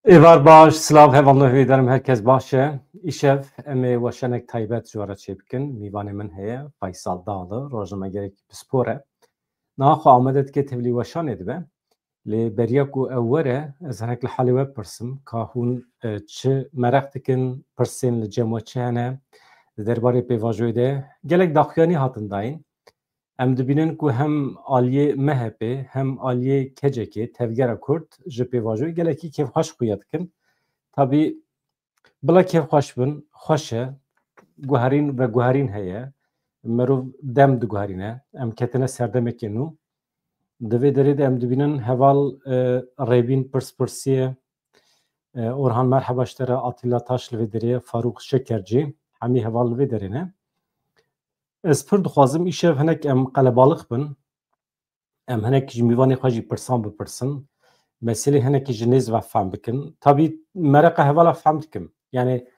Evar baş, slav hevallı hüydarım, herkes başe. İşev, veşenek taybet jwara çepkin, mivanê min heye, Faysal Dağlı, rojname gerek spore. Naxwe amedet ke tevlî weşanê dibe. Lê beriya ku ew were, ez hinek li halê we pirsim, ka hûn çi mereq dikin, pirsên li cem we çi hene, li derbarê pêvajoyê de gelek daxuyanî hatin dayîn. Em dibînin ku hem aliyê MHP hem aliyê KCK, Tevgera Kurd ji pêvajoyê gelekî kêfxweş xuya dikin. Tabii bila kêfxweş bin, xweş e, guherîn ve guherîn heye, mirov dem diguherîne, em ketine serdemekê nû. Di vê derê de em dibînin heval rêbîn pirspirsiyê, Orhan merheba ji te re, Atîla Taş li vê derê ye, Farûq Şekercî, hemî heval li vê derê ne. Ez pir dixwazim îşev hinek em qelebalix bin, em hinek ji mîvanê xwe jî pirsan bipirsin, meselê hinekî ji nêz ve fehm bikin. Tabii mereqa hevala fehm dikim. Yani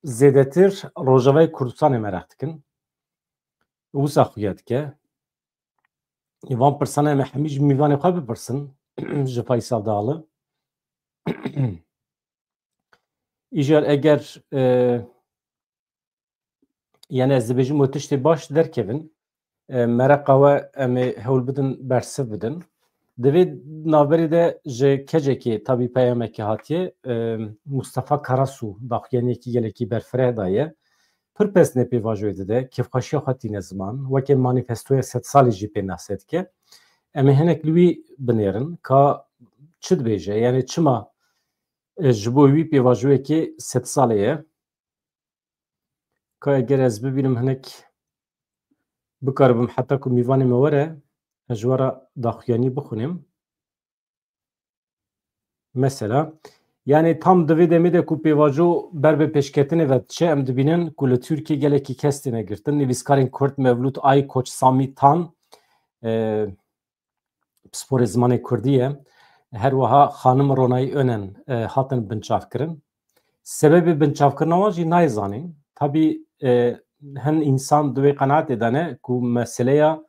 zêdetir Rojavayê Kurdistanê mereq dikin. Wisa xuya dike. Van pirsana em hemî ji mîvanê xwe bipirsin ji Faysal Dağlı. İjar eger yani ez dibêjim û tiştê baş derkevin, mereqa we em ê hewl bidin bersiv bidin. Di vê navberê de ji KCK tabii peyamekî hatiye, Mustafa Karasu daxuyaniyekî gelekî berfireh daye. Pir pesnê pêvajoyê dide, kêfxweşiya xwe tîne ziman, wekî manîfestoya sed salî jî pê nase dike. Em ê hinek li wî binêrin ka çi dibêje, yani çima ji bo wî pêvajoyekê sed salê ye, ka eger ez bibînim hinek bikaribim heta ku mîvanê me were, ez ji wara daxuyanî bixwînim. Mesela, yani tam di vê demê de ku pêvajo ber bi pêşketinê ve diçe, em dibînin ku li Tirkiye gelekî kes têne girtin. Nivîskarên Kurd Mevlût Aykoç Samî Tan pisporê zimanê Kurdî ye. Her wiha xanim Ronayî Önen hatin binçavkirin. Sebebê binçavkirina wan jî nayê zanîn. Tabii hin însan di wê qenaetê de ne ku meseleya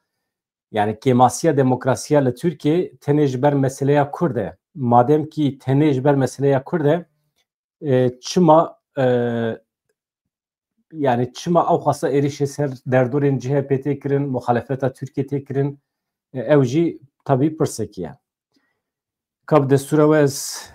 yani kêmasiya demokrasiya li Tirkiye tenê ji ber meseleya Kurd e. Madem ki tenê ji ber meseleya Kurd e, çima yani çima ew xwasta êrişê ser derdorên CHP tê kirin, muxalefeta Tirkiye tê kirin, ew jî tabii pirsekî ye. Ka bi destûra we ez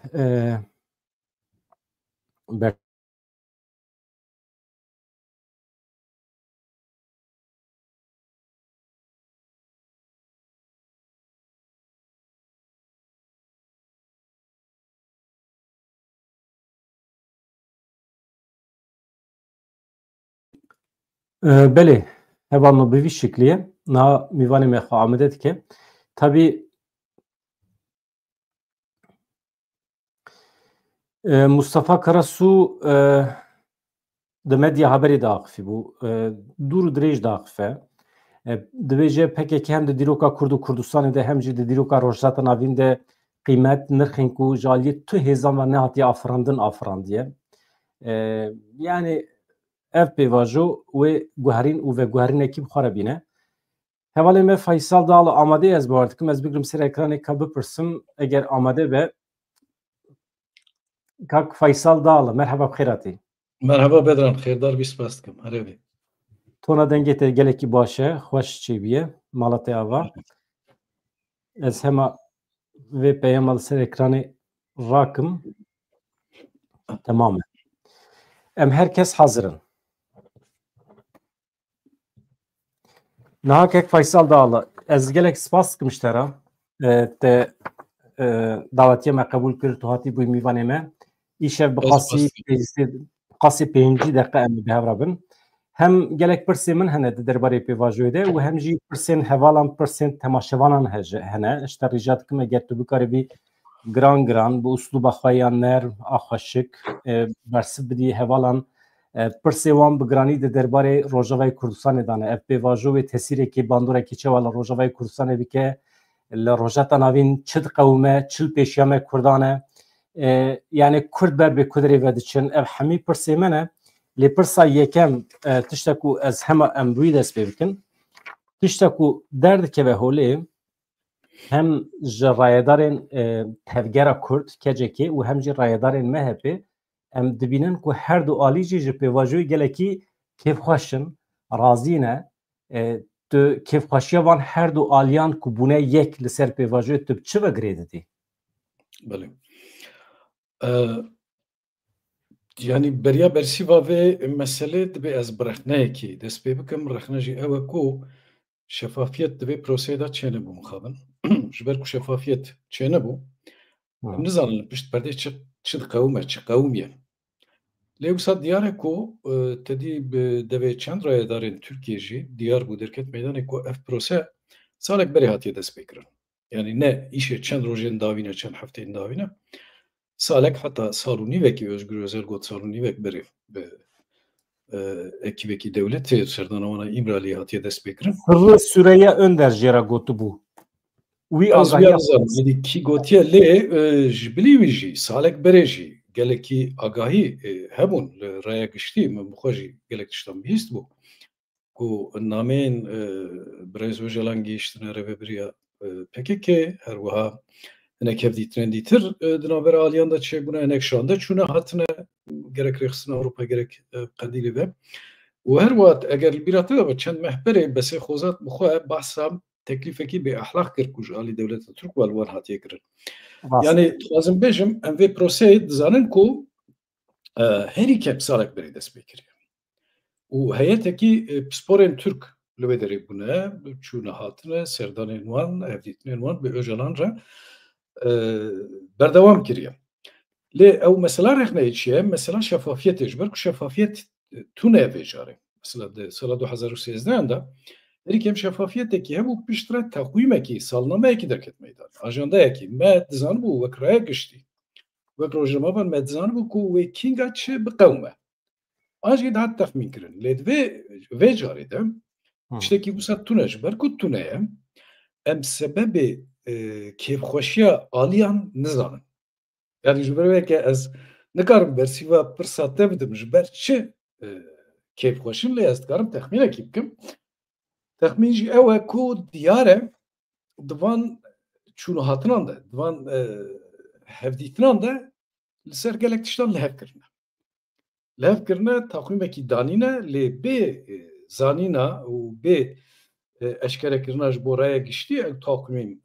belê hevalno bi vî şeklî niha mîvanê me xwe amade dike. Tabii Mustafa Karasu di medya haberê de axivî bû, dûr û dirêj de axife. Dibêje PKK hem di dîroka Kurd û Kurdistanê de hem jî di dîroka Rojhilata Navîn de qîmet nirxên ku ji aliyê tu hêzan ve nehatiye afirandin afirandiye. Yani ev pêvajo wê guherîn û veguherînekî xwe re bîne. Hevalê me Faysal Dağlı amade ye, ez bawer dikim, ez bigirim ser ekranê ka bipirsim eger amade be. Kak Faysal Dağlı, merhaba bixêratî. Merhaba Bedran, xêrdar bî spas dikim. Herêvî. Tona dengê te gelekî baş e, xweş çêbîye, mala te ava. Ez hema vê peyama li ser ekranê rakim. Tamam e. Em herkes hazır in. Nahakek Faysal Dağlı, ez gelek spas dikim ji te re, te davetiya me qebûl kir, tu hatî bûyî mîvanê me. İşev bi qasî pêncî deqe em bi hev re bin. Hem gelek pirsê min hene di derbarê pêvajoyê de û hem jî pirsên hevalan, pirsên temaşevanan hene. Ji te rîca dikim eger tu bikaribî giran bi uslûba xwe ya nerm a xweşik bersiv bidî hevalan pirsê wan bi giranî di derbarê Rojavayê Kurdistanê dane. Ev pêvajo wê tesîrekî bandorekî çawa li Rojavayê Kurdistanê bike, li Rojhilata Navîn çi diqewime, çil pêşiya me Kurdan e. Yani Kurd ber bê Kudrê ve diçin. Ev hemî pirsê me ne. Lê pirsa yekem tiştek ku ez hema em wî dest pê bikin. Tiştek ku derdikeve holê هم ji rayedarên tevgera Kurd kecekê û hem jî rayedarên MHP em dibînin ku her du alî jî ji pêvajoyê gelekî kêfxweşin, razî ne. Tu kêfxweşiya van her du aliyan ku bûne yek li ser pêvajoyê tu bi çi ve girê didî? Belê. Yani beriya bersîva vê meselê dibe ez bi rexneyekê dest pê bikim. Rexne jî ew e ku şefafiyet divê proseyê da çênebû mixabin. Ji ber ku şefafiyet çênebû, em nizanin li pişt perdê çi diqewime, çi qewimiye. Lê wisa diyar e ku tedî bi devê çend rayedarên Tirkiyê jî diyar bû derket meydanê ku ev prose salek berê hatiye dest pêkirin. Yani ne îşê çend rojên dawî ne, çend hefteyên dawî ne. Salek heta sal û nîvekî Özgür Özel got sal û nîvek berê bi ekîbekî dewletê serdana İmraliyê hatiye dest pêkirin. Sırrı Süreyya Önder jê re gotibû. Wî agahiya yani kî gotiye lê ji bilî wî jî salek berê jî gelekî agahî hebûn li raya giştî min bixwe jî gelek tiştan bihîst bû ku nameyên Birêz Öcalan gihîştine rêveberiya PKK her wiha hinek hevdîtinên dîtir di navbera aliyan da çêbûne hinek şande çûne hatine gerek rêxistina Ewropa gerek qedîlê ve û her wat eger li bîra te de çend mehberê besê xwezat bixwe behsa teklîfekî bê ehlaq kir ku ji alî dewleta Tirk wan wan hatiye kirin. Yani dixwazim bêjim em vê proseyê dizanin ku herî kep salek berê dest pê kiriye. û heyetekî pisporên Türk li wê derê bûne, çûne hatine serdanên wan, hevdîtinên wan bi Öcalan re berdewam kiriye. Lê ew mesela rexneyê çi ye? Mesela şefafiyetê ji ber ku şefafiyet tune vê carê. Mesela di sala 2013 de herî kem şefafiyetekî hebû pişt re teqwîmekî, salnameyekî derket meydan. Ajandayekî me dizanibû wek raya giştî, wek rojnamevan me dizanibû ku wê kînga çi biqewime. An jî dihat texmîn kirin. Lê di vê carê de tiştekî wisa tune ji ber ku tune ye, em sebebê kêfxweşiya aliyan nizanin. Yani ji ber wê ke ez nikarim bersîva pirsa te bidim ji ber çi kêfxweşin lê ez dikarim texmînekî bikim. Texmîn jî ew e ku diyar e di van çûnehatinan de, di van hevdîtinan de li ser gelek tiştan lihev kirine. Lihev kirine taqwîmekî danîne lê bê zanîna û bê eşkerekirina ji bo raya giştî ew taqwîm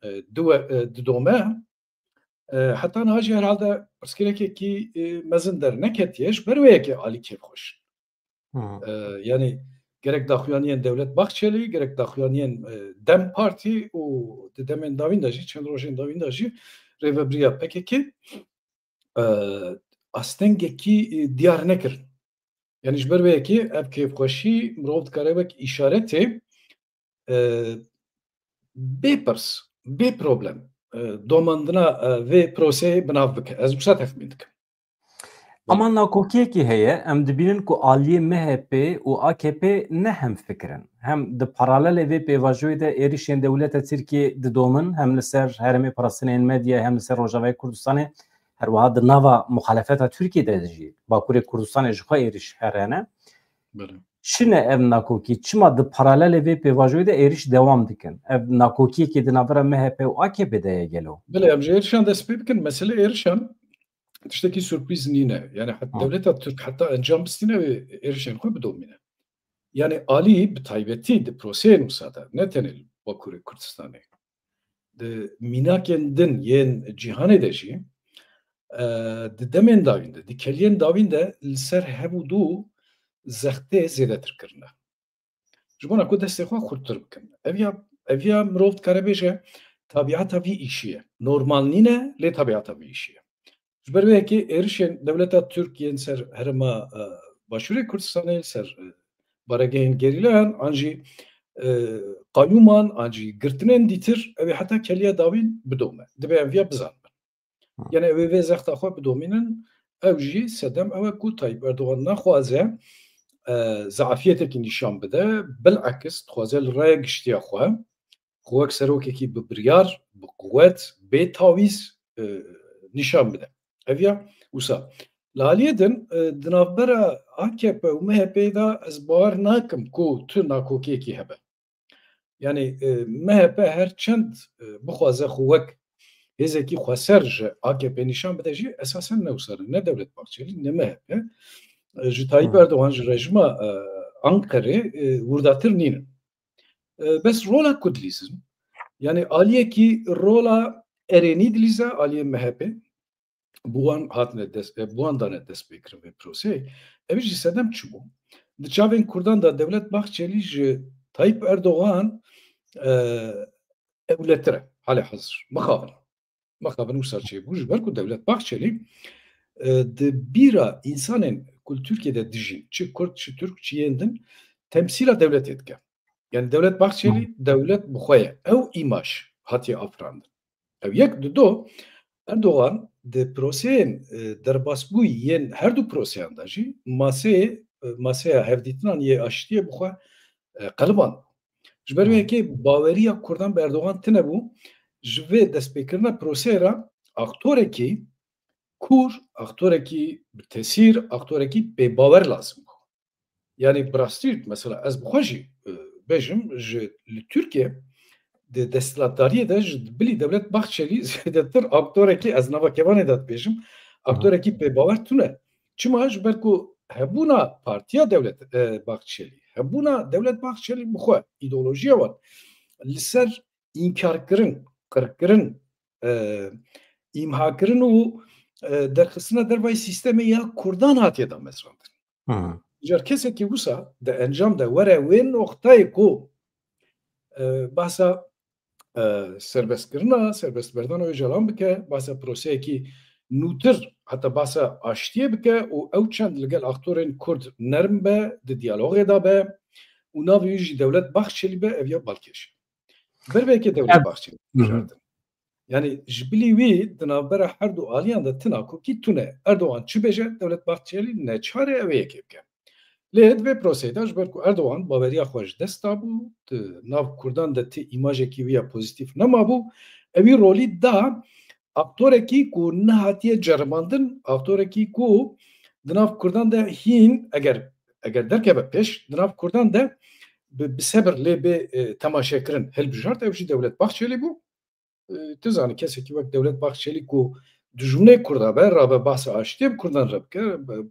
didome heta niha jî herhalde pirsgirêkekî mezin derneketiye ji ber wê yekê alî kêfxweş. Yani gerek daxuyaniyên Devlet Bahçeli, gerek daxuyaniyên Dem Partî û di demên dawîn de jî çend rojên dawîn de jî rêveberiya PKK astengekî diyar nekirin. Yani ji ber wê yekê ev kêfxweşî mirov dikare wek îşaretê bê pirs, bê problem domandina vê proseyê binav bike. Ez wisa texmîn dikim. Ama nakokiyekî heye em dibînin ku aliyê MHP û AKP ne hemfikirin. Hem di paralelê vê pêvajoyê de êrişên dewleta Tirkiye didomin hem li ser herêmê parastinên medya hem li ser Rojavayê Kurdistanê her wiha di nava muxalefeta Tirkiye de jî Bakurê Kurdistanê ji xwe êriş herene. Çi ne ev nakokî? Çima di paralelê vê pêvajoyê de êriş dewam dikin. Ev nakokiyekî di navbera MHP û AKP de ye gelo. Belê em ji êrişan dest pê bikin. Mesele êrişan tiştekî sürpriz nîne. Yani devleta Tirk heta encam bistîne wê êrişên xwe bidomîne. Yani alî bi taybetî di proseyên wisa de ne tenê li Bakurê Kurdistanê di mînakên din yên cîhanê de jî di demên dawîn de, di keliyên dawîn de li ser hev û du zextê zêdetir kirine. Ji bona ku destê xwe xurttir bikin. Ev ya mirov dikare bêje tabiata vî îşî ye. Normal nîne lê tabiata vî îşî ye. Ji ber wê yekê êrişên devleta Tirk yên ser herêma Başûrê Kurdistanê ser baregehên gerîlayan an jî qayûman an jî girtinên dîtir ew ê heta keliya dawîn bidome. Dibe em vîya bizanin. Yani ew ê vê zexta xwe bidomînin ew jî sedem ew e ku Tayyip Erdogan naxwaze zaafiyeteke nîşan bide, bilekis dixwaze li raya giştiya xwe wek serokekî bi biryar, bi quwet, bê tawîz nîşan bide. Ev ya wisa. Li aliyê din di navbera AKP û MHP'ye de ez bawer nakim ku tu nakokiyekî hebe. yani MHP her çend bixwaze xwe wek hêzekî xweser ji AKP nîşan bide jî esasen newsar ne Devlet Bahçeli ne MHP ji Tayyip Erdoğan ji rejima Ankara'yı vurdatır nînin. Bes rola ku dilîzin yani aliyekî rola erênî dilîze aliyê MHP buan hatine buan dane dest pêkirin vê proseyê ev jî sedem çibû di çavên Kurdan da Devlet Bahçeli ji Tayyip Erdoğan ewletir e halê hezir mixabin wisa çêbû ji ber ku Devlet Bahçeli di bîra însanên ku Tirkiyeyê de dijîn çi Kurd çi Türk çi yên din temsîla devletê dike. Yani Devlet Bahçeli devlet bi xwe ye ew îmaj hatiye afirandin. Ev yek di do Erdoğan di proseyên derbasbûyî yên her du proseyan da jî masaya hevdîtinan yê aştiyê bi xwe qeliban. Ji ber wê yekê baweriya Kurdan bi Erdoğan tune bû ji vê destpêkirina proseyê re aktorekî kur, aktorekî bi tesîr, aktorekî pêbawer lazim bû. Yani bi rastî mesela ez bi xwe jî bêjim ji li Tirkiye di desthilatdariyê de ji bilî Devlet Bahçeli zêdetir aktorekî ez nava kevanê de dibêjim aktorekî pêbawer tune. Çima ji ber ku hebûna Partiya Devlet Bahçeli hebûna Devlet Bahçeli bi xwe îdeolojiya wan li ser înkarkirin, qirkirin, îmhakirin û derxistina dervayê sîstemê ya Kurdan hatiye da mesrandin. Car kesekî wisa di encam de were wê noxtayê ku bahsa serbestkirina, serbestberdana Öcalan bike, bahsa proseyekî nûtir heta bahsa aştiye bike û ew çend li gel aktorên Kurd nerm be, di diyalogê da be û navê wî jî Devlet Bahçeli be ev ya balkêş. Ber veke Devlet Bahçeli bijardin. Yani ji bilî wî di navbera her du aliyan de tina ku kî tune Erdoğan çi bêje Devlet Bahçeli neçare ew ê yekê bike. Lê divê proseyê de ji ber ku Erdoğan baweriya xwe ji dest dabû di nav Kurdan de tê îmajekî wî ya pozîtîv nemabû evî rolî da aktorekî ku nehatiye ceribandin aktorekî ku di nav Kurdan de hîn eger derkeve pêş di nav Kurdan de bi sebir lê bê temaşekirin hilbijart ev jî Devlet Bahçeli bû. Tu zanî kesekî wek Devlet Bahçeli ku di jûnê Kurda be rabe bahsa aştiye bi Kurdan re bike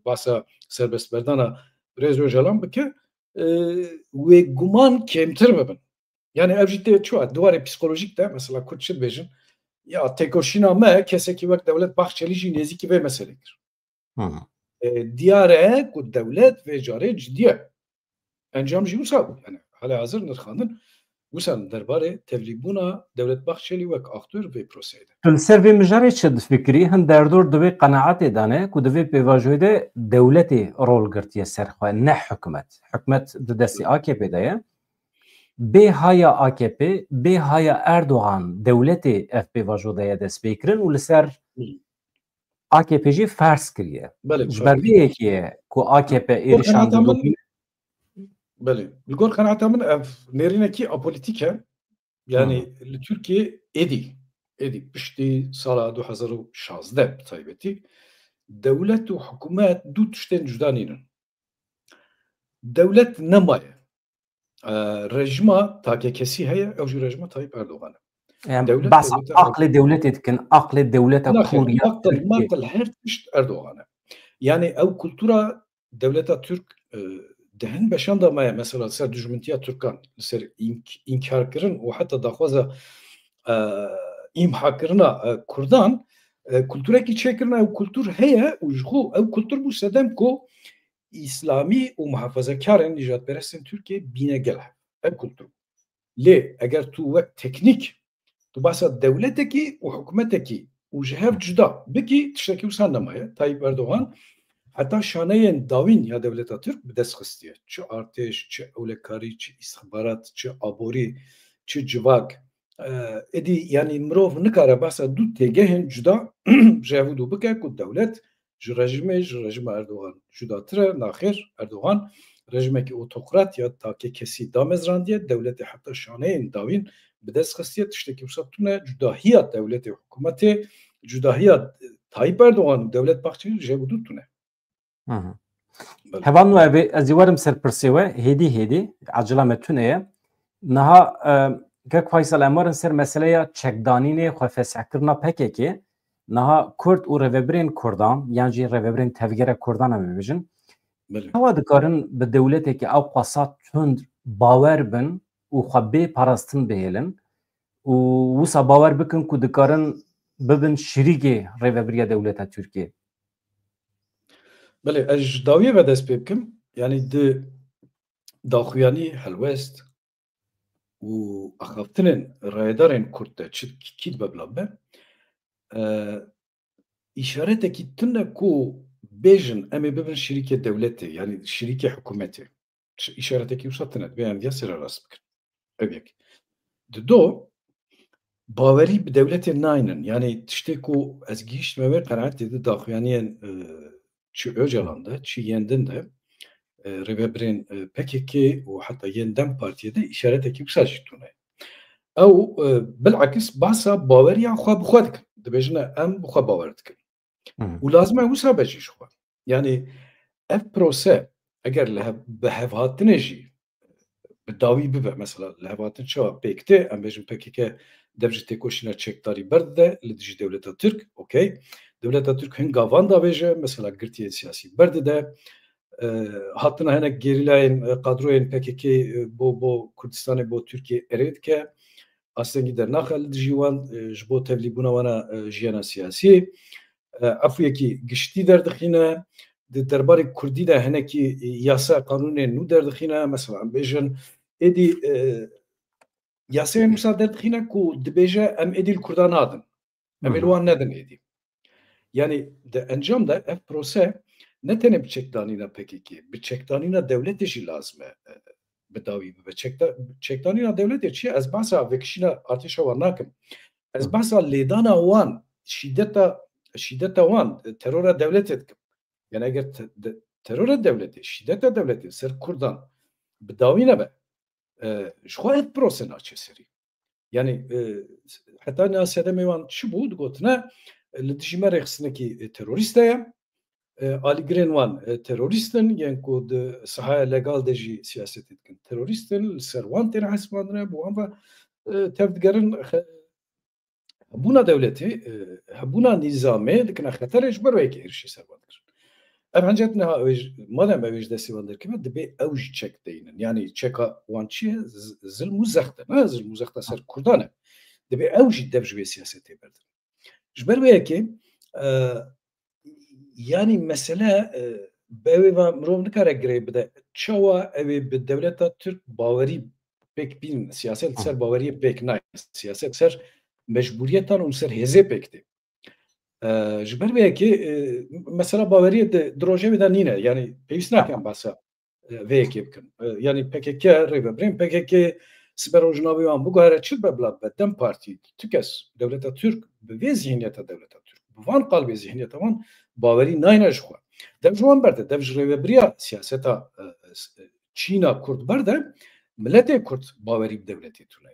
bahsa serbestberdana Rêz Öcalan bike wê guman kêmtir bibin. Yani ev jî tê çi duwarê psikolojîk de mesela Kurd çi dibêjin ya têkoşîna me kesekî wek Devlet Bahçeli jî nêzîkî vê meselê kir. Diyar e ku devlet vê carê cidî ye. Encam jî wisa bû yani halê hazir nirxandin wisa derbarê tevlîbûna Devlet Bahçeli wek aktör vê proseyê de. Li ser vê mijarê çi difikirî hin derdor divê qenaetê dane ku divê pêvajoyê de dewletê rol girtiye ser xwe ne hikûmet. Hikûmet di destê AKP de ye. Bê haya AKP, bê haya Erdoğan dewletê ev pêvajo de ye dest pêkirin û li ser AKP jî fers kiriye. Ji ber vê yekê ye ku AKP êrişan dibîne. Belê. Li gor qenaeta min ev nêrînekî apolitîk e. Yani li Tirkiye êdî piştî sala 2016 bi taybetî dewlet û hikûmet du tiştên cuda nînin. Dewlet nemaye. Rejima takekesî heye ew jî rejima Tayyip Erdoğan e. Basa aqlê dewletê dikin, aqlê dewleta Sûriya aql her tişt Erdoğan e. Yani ew kultura devleta Türk dehin beşan da maye mesela ser dijmintiya Türkan ser inkarkirin û heta daxwaza îmhakirina Kurdan kulturekî çêkirina ew kultur heye û ji xwe ew kultur bû sedem ku İslami û muhafazakarên nîjadperestên Tirkiye bîne gel ev kultur. Lê eger tu wek teknîk tu bahsa dewletekî û hikûmetekî û ji hev cuda bikî tiştekî wisa nemaye. Tayyip Erdoğan heta şaneyên dawîn ya devleta Türk bi dest xistiye. Çi artêş, çi ewlekarî, çi îstixbarat, çi aborî, çi civak. Êdî yanî mirov nikare bahsa du têgehên cuda ji hev du bike ku dewlet ji rejima Erdoğan judatir e naxêr Erdoğan rejimekî otokrat ya takekesî damezrandiye devletê heta şaneyên dawîn bi dest xistiye tiştekî wisa tune cudahiya devletê hikûmetê cudahiya Tayyip Erdoğan Devlet Bahçeli ji hev du tune. Hevan ev ez ê werim ser pirsê we hêdî acila me tune ye نها گک فیصل امر سر مسئله چکدانینه خو فسح کرنا پککی نها کرد و روبرین کردان یعنی جی روبرین تفگیر کردان هم ببیجن هوا دکارن به دولتی که او قصات تند باور بن و خبی پرستن بهلن و وسا باور بکن که دکارن ببن شریک روبریا دولت ترکیه. بله اج داویه و دست بکم یعنی داخویانی هلوست و اخافتنن رایدارن کرده چی کید ببلابه işarete ki tünne ku bejin emi bibin şirike devleti yani şirike hükümeti işarete ki usatına beyan diye sıra rast bikir. Öbek. Do baveri bir devletin naynen yani işte ku ez giyişme ve kanaat dedi daxuyaniyen çi Öcalan'da çi yendin de Rebebrin PKK و حتى yeniden partiyede işarete ki usajitune. Ew bilakis basa baveriya xwe bi xwe dikin. Dibêjine em bi xwe bawer dikin. û lazim e wisa becî ji xwe. Yani ev prose eger bi hevhatinê jî bi dawî bibe mesela li hevhatin çawa pêkte em bêjin PKK dev ji têkoşîna çekdarî berdide li dijî dewleta Türk okey. Dewleta Türk hin gavan da bêje mesela girtiyê siyasî berdide hatina hinek gerîlayên qadroyên PKK bo Kurdistanê bo Tirkiye erê dike. Aslında dernaxel jiwan ji bo tevlîbûna wana jiyana siyasî efuyekî giştî derdixîne di derbarê Kurdî de hinekî yasa qanûnên nû derdixîne mesela em bêjin êdî yasayên wisa derdixîne ku dibêje em êdî li Kurdan nadin em ê li wan nedin êdî yani di encam de ev prose ne tenê bi çekdanîna PKK bi çekdanîna devletê jî lazim e بداوی به چکدانی نا دولت چیه از بحثا وکشینا ارتش وان ناکم از بحثا لیدانا وان شدت وان ترور دولت کم یعنی اگر ترور دولت شدت دولت سر کردان بداوی نه به شخواه پروسه ناچه سری یعنی حتی ناسیده میوان چی بود گوتنه لدیجیمه رخصنه کی تروریسته Aligren wan teröristin yani ku di sahaya legal de jî siyaset dikin teröristin ser wan tên hesibandine bu wan ve tevdigerin hebûna devletê hebûna nîzamê dikine xeterê ji ber wekî êrişî servan dikirin. Ev hincet niha madem ew ji destê wan derkeve dibe ew jî çek deynin yani çeka wan çi ye zilm û zexte ne zilm û zexte ser Kurdan e dibe ew jî dev ji wê siyasetê berdin. Ji ber wê yekê yani mesele bevê mirov nikare girê bide çawa ew ê bi dewleta Türk bawerî pêk bînin siyaset ser baweriyê pêk nayê siyaset ser mecburiyetan û ser hêzê pêk tê ji ber vê yekê mesela baweriyê di rojevê de nîne yani pêwîst nakin behsa vê yekê bikin yani PKK rêveberên PKK siber rojnavê wan biguhere çi be bila be Dem Partî tu kes dewleta Türk bi vê zihniyeta dewleta Türk bi van qalbê zihniyeta wan باوری ناینه جخوا دم جوان برده دم جریوه بریا سیاستا چینا کرد برده ملت کرد باوری بدولتی تونه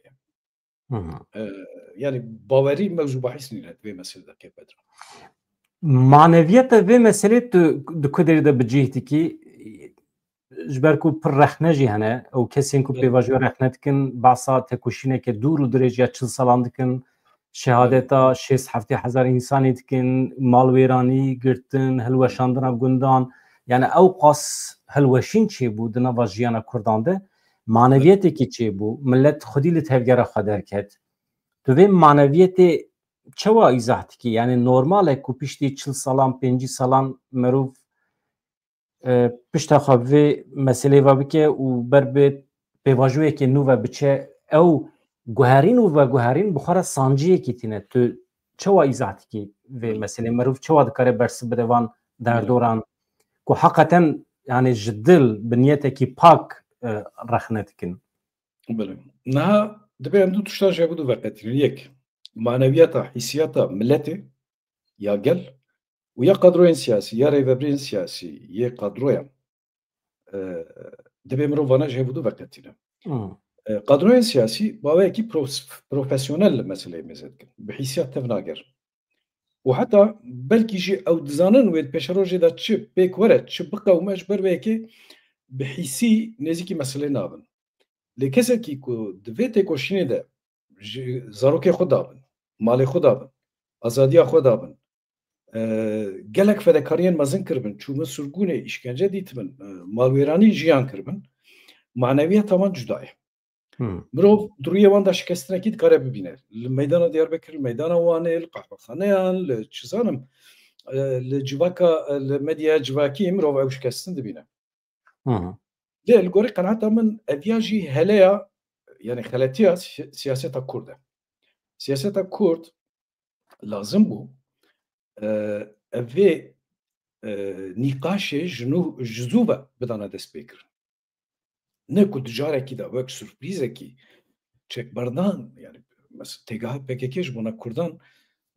yani باوری موضوع بحث نیست به مسئله که بدر معنویت به مسئله تو کدری ده بجیهتی کی جبر کو پر رخنه جهنه او کسین کو پیواجو رخنه کن باسا تکوشینه که دور و درجه 40 سالان دکن شهادتا 6,000 انسانی دکن مالویرانی گرتن هلوشاندن اب گندان yani او قاس هلوشین چی بود نواجیانا کردان ده معنویتی کی چی بود ملت خودی لتهوگره خدر کرد تو به معنویت چوا ایزاحتی کی yani normal کو پشتی 40 سالان 50 سالان مروف پشت خوابه مسئله و بکه و بر به پیواجوی که نو و بچه او گوهرین و گوهرین بخوره سانجیه کی تینه تو چوا ایزاحتی کی و مسئله مروف چوا دکاره برس بدوان در دوران که حقیقتا yani جدل بنیته کی پاک رخنت کن بله نه دبی هم دو تشتا جای بودو وقتین یک معنویتا حسیاتا ملتی یا گل و یا قدروین سیاسی یا ریوبرین سیاسی یا قدروین دبی مرو وانا جای بودو وقتینه قدروین سیاسی باوی کی پروفیسیونل مسئله میزد کن به حسیات تفناگر و حتی بلکی جی او دزانن وید پیشروجی دا چه پیک ورد چه بقا و مجبر وی که به حسی نزیکی مسئله نابن لێ کەسێکی کو divê têkoşînê de ji zarokê xwe dabin, malê xwe dabin, azadiya xwe dabin, gelek fedekariyên mezin kiribin, çûbin surgûnê, îşkence dîtibin, malwêranî jiyan kiribin, maneviya taman cuda ye. Mirov duruyê wan da şikestinekî dikare bibîne. Li meydana Diyarbekir, li meydana Wanê, li qehwexaneyan, li çi zanim li civaka li medyaya civakî mirov ew şikestin dibîne. Lê li gorî qenaeta min eviya jî heleya yani xeletiya siyaseta Kurd e. Siyaseta Kurd lazim bû ev vê nîqaşê ji zû ve bidane dest pêkirin. Ne ku carekî de wek sürprîzekî çekberdan yani têgaha PKK ji bona Kurdan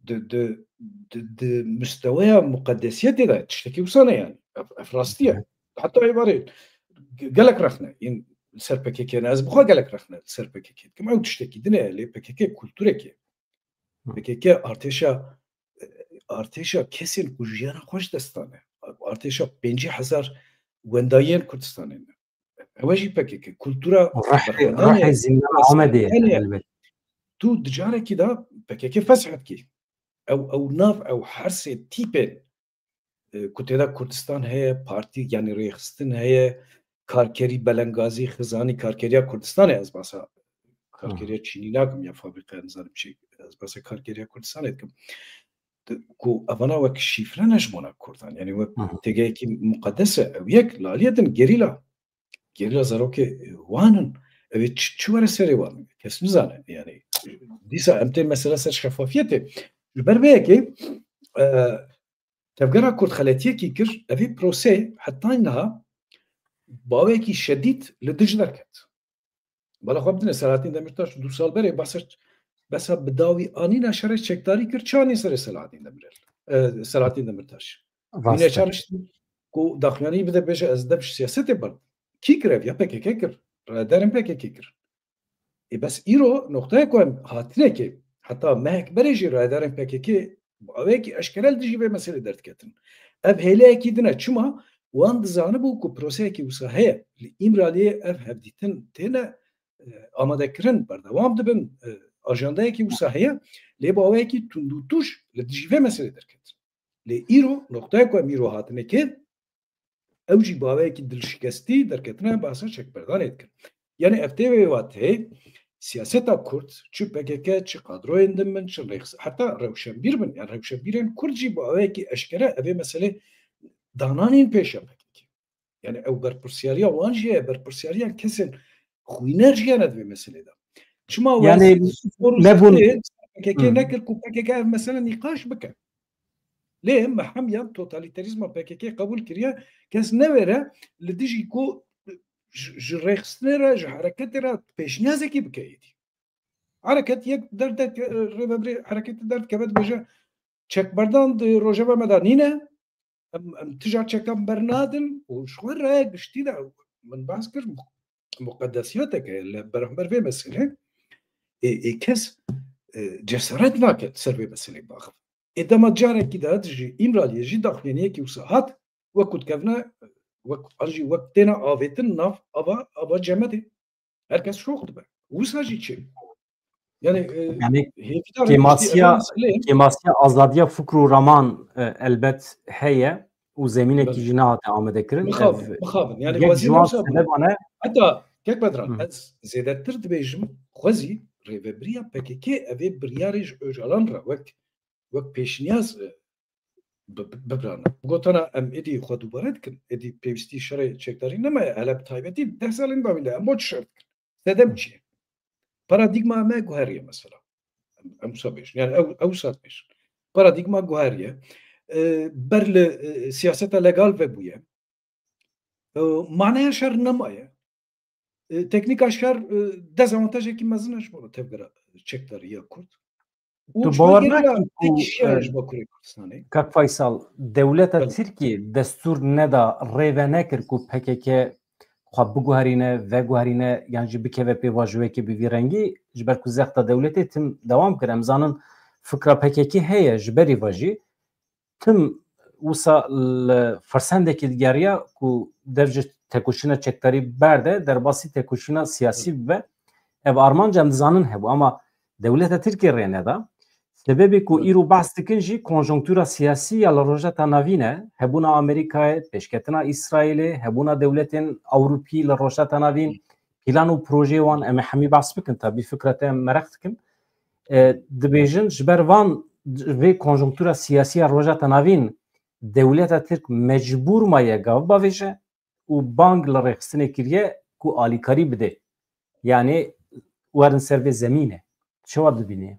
di müsteweya muqeddesiyetê de tiştekî wisa ne yani ev rastî ye. Heta êvarê gelek rexne yên ser PKK ne ez bixwe gelek rexne ser PKK dikim ew tiştekî din e lê PKK kulturekê PKK artêşa kesên ku jiyana xwe ji destan e artêşa 50,000 wendayiyên Kurdistanê ne ew jî PKK kultura rehê Zindan Amedê elbet tu di carekî da PKK fesih dikî ew nav ew hersê tîpên ku têda Kurdistan heye partî yani rêxistin heye karkerî belengazî xizanî karkeriya Kurdistanê ez basa karkeriya Çînî nakim ya fabrîkaya nizanim şey ez basa karkeriya Kurdistanê dikim ku evana wek şîfre ne ji bona Kurdan yani wek têgehekî muqeddes e ew yek laliyedin gerîla zarokê wanin ew çi were serê wan kes nizane yani dîsa em tê mesela ser şeffafiyetê ji ber vê yekê tevgera Kurd xeletiyekî kir evê prosê heta niha bawekî şedîd li dij derket bala xwe bidine Selahattin Demirtaş 2 sal berê besa bi dawî anîna şerê çekdarî kir çanî serê Selahattin Demirtaş wî neçariştî ku daxuyanî bide bêje ez de siyasetê ber kî kir ev ya PKK kir derên PKK kir bes îro noktaya ku em hatinekê heta mehek berê jî raderên PKK awekî eşkerel dijî vê meselê derdiketin ev hêleyekî din e çima wan dizanibû ku proseyekî wisa heye li İmraliyê ev hevdîtin têne amadekirin berdewam dibin ajandayekî wisa heye lê bi awekî tund û tûj li dijî vê meselê derketin lê îro noktaya ku em îro hatinekê ew jî bi awekî dilşikestî derketine basa çekberdanê dikin yani ev tê vê watê siyaseta Kurd çi PKK çi kadroyên din min çi rêxis heta rewşenbîr bin yani rewşenbîrên Kurd jî bi awekî eşkere evê meselê dananên pêş ya PKK yani ew berpirsyariya wan jî ye berpirsyariya kesên xwîner jiyane divê meselê de çima yani nebûn PKK nekir ku PKK ev mesele nîqaş bike lê mehemiya totalîterîzma PKK qebûl kiriye kes nevere li dijî ku ji rêxistinê re ji hereketê re pêşniyazekî bike êdî hereket yek derdek rêveberê hereketê derdkeve dibêje çekberdan di rojeva me da nîne em tija çekan bernadin û ji xwe re giştî de min behs kir muqeddesiyeteke li berhember vê meselê kes cesaret nake ser vê meselê baxif dema carekî de ji İmraliyê jî daxuyaniyekî wisa hat wekû dikevne jî wek têne avêtin nav ava cemedê herkes şox dibe wisa jî çi yani kêmasiya azadiya fikr û raman elbet heye û zemînekî jî nehate amadekirin mixabin yani heta kekbedran ez zêdetir dibêjim xwezî rêveberiya PKK evê biryarê ji Öcalan re wek pêşniyaz bibrane gotana em êdî xwe dubare dikin êdî pêwîstî şerê çekdarî nemaye hele bi taybetî 10 salên bavîn de em boş şer dikin sedem çi ye paradigma me guheriye mesela em wisa bêjin yani ew wisa bêjin paradigma guheriye ber li siyaseta legal vebûye maneya şer nemaye teknîka şer dezavantajekî mezin e ji bo tevgera çekdarî ya Kurd Tu bawer nakî Kak Faysal dewleta Tirkiyê destûr neda rêve nekir ku PKK xwe biguherîne veguherîne yan jî bikeve pêva ji wekî bi vî rengî ji ber ku zexta dewletê tim dewam kir em zanin fikra PKK heye ji berî ve jî tim wisa li firsendekî digeriya ku dev ji tekoşina çektarî berde derbasî tekoşina siyasî ve ev armanca em dizanin hebu ama devleta Tirkiye rê neda. Sebebê ku îro behs dikin jî konjonktûra siyasî ya li rojeta navî ne, hebûna Amerîkayê, pêşketina İsraîlê, hebûna dewletên Ewropî li rojeta navîn, pîlan û projeyê wan em ê hemî behs bikin tabî fikra te em mereq dikin. Dibêjin ji ber van vê konjonktûra siyasî ya rojeta navîn dewleta Tirk mecbûr maye gav bavêje û bang li rêxistinê kiriye ku alîkarî bide. Yani werin ser vê zemînê. Çawa dibînî?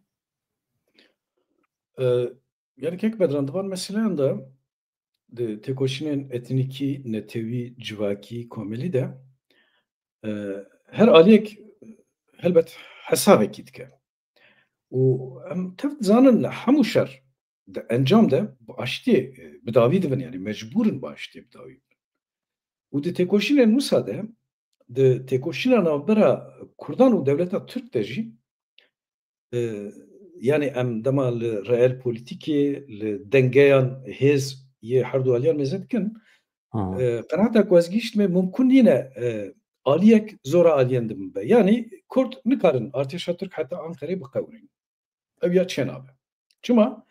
Yani kek bedrandivan meseleyên de di têkoşînên etnîkî, netewî, civakî, komelî de her aliyek helbet hesabekî dike. û em tev dizanin hemû şer di encam de bi aştiyê bi dawî dibin yani mecbûrin bi aştiyê bi dawî bibin. û di têkoşînên Wisa de di têkoşîna navbera Kurdan û dewleta Tirk de jî yani em dema li realpolitîkê li dengeyan hêz yê her du aliyan mêze dikin qenata ku ez gîştime mumkin nîne aliyek zora aliyên dibin be. Yani Kurd nikarin artêşa Tirk heta Ankara'yê biqewrin. Ev ya çê nabe. Çima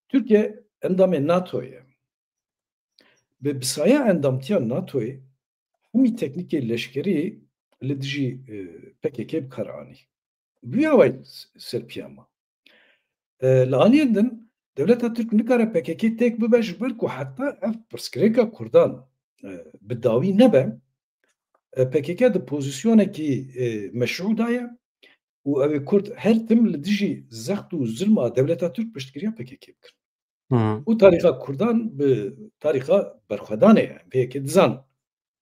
Türkiye endamê NATO'ye ve bi saya endamtiya NATO'yê hemî teknîkê leşkerî li dijî PKK bikare anî. Bûya way serpiyama. Li aliyên din dewleta Tirk nikare PKK têk bibe ji ber ku heta ev pirsgirêka Kurdan bi dawî nebe PKK di pozisyonekî meşru daye û ew ê Kurd her tim li dijî zext û zilma dewleta Tirk piştgiriya PKK bikin. û tarîxa Kurdan bi tarîxa berxwedanê ye vê yekê dizan.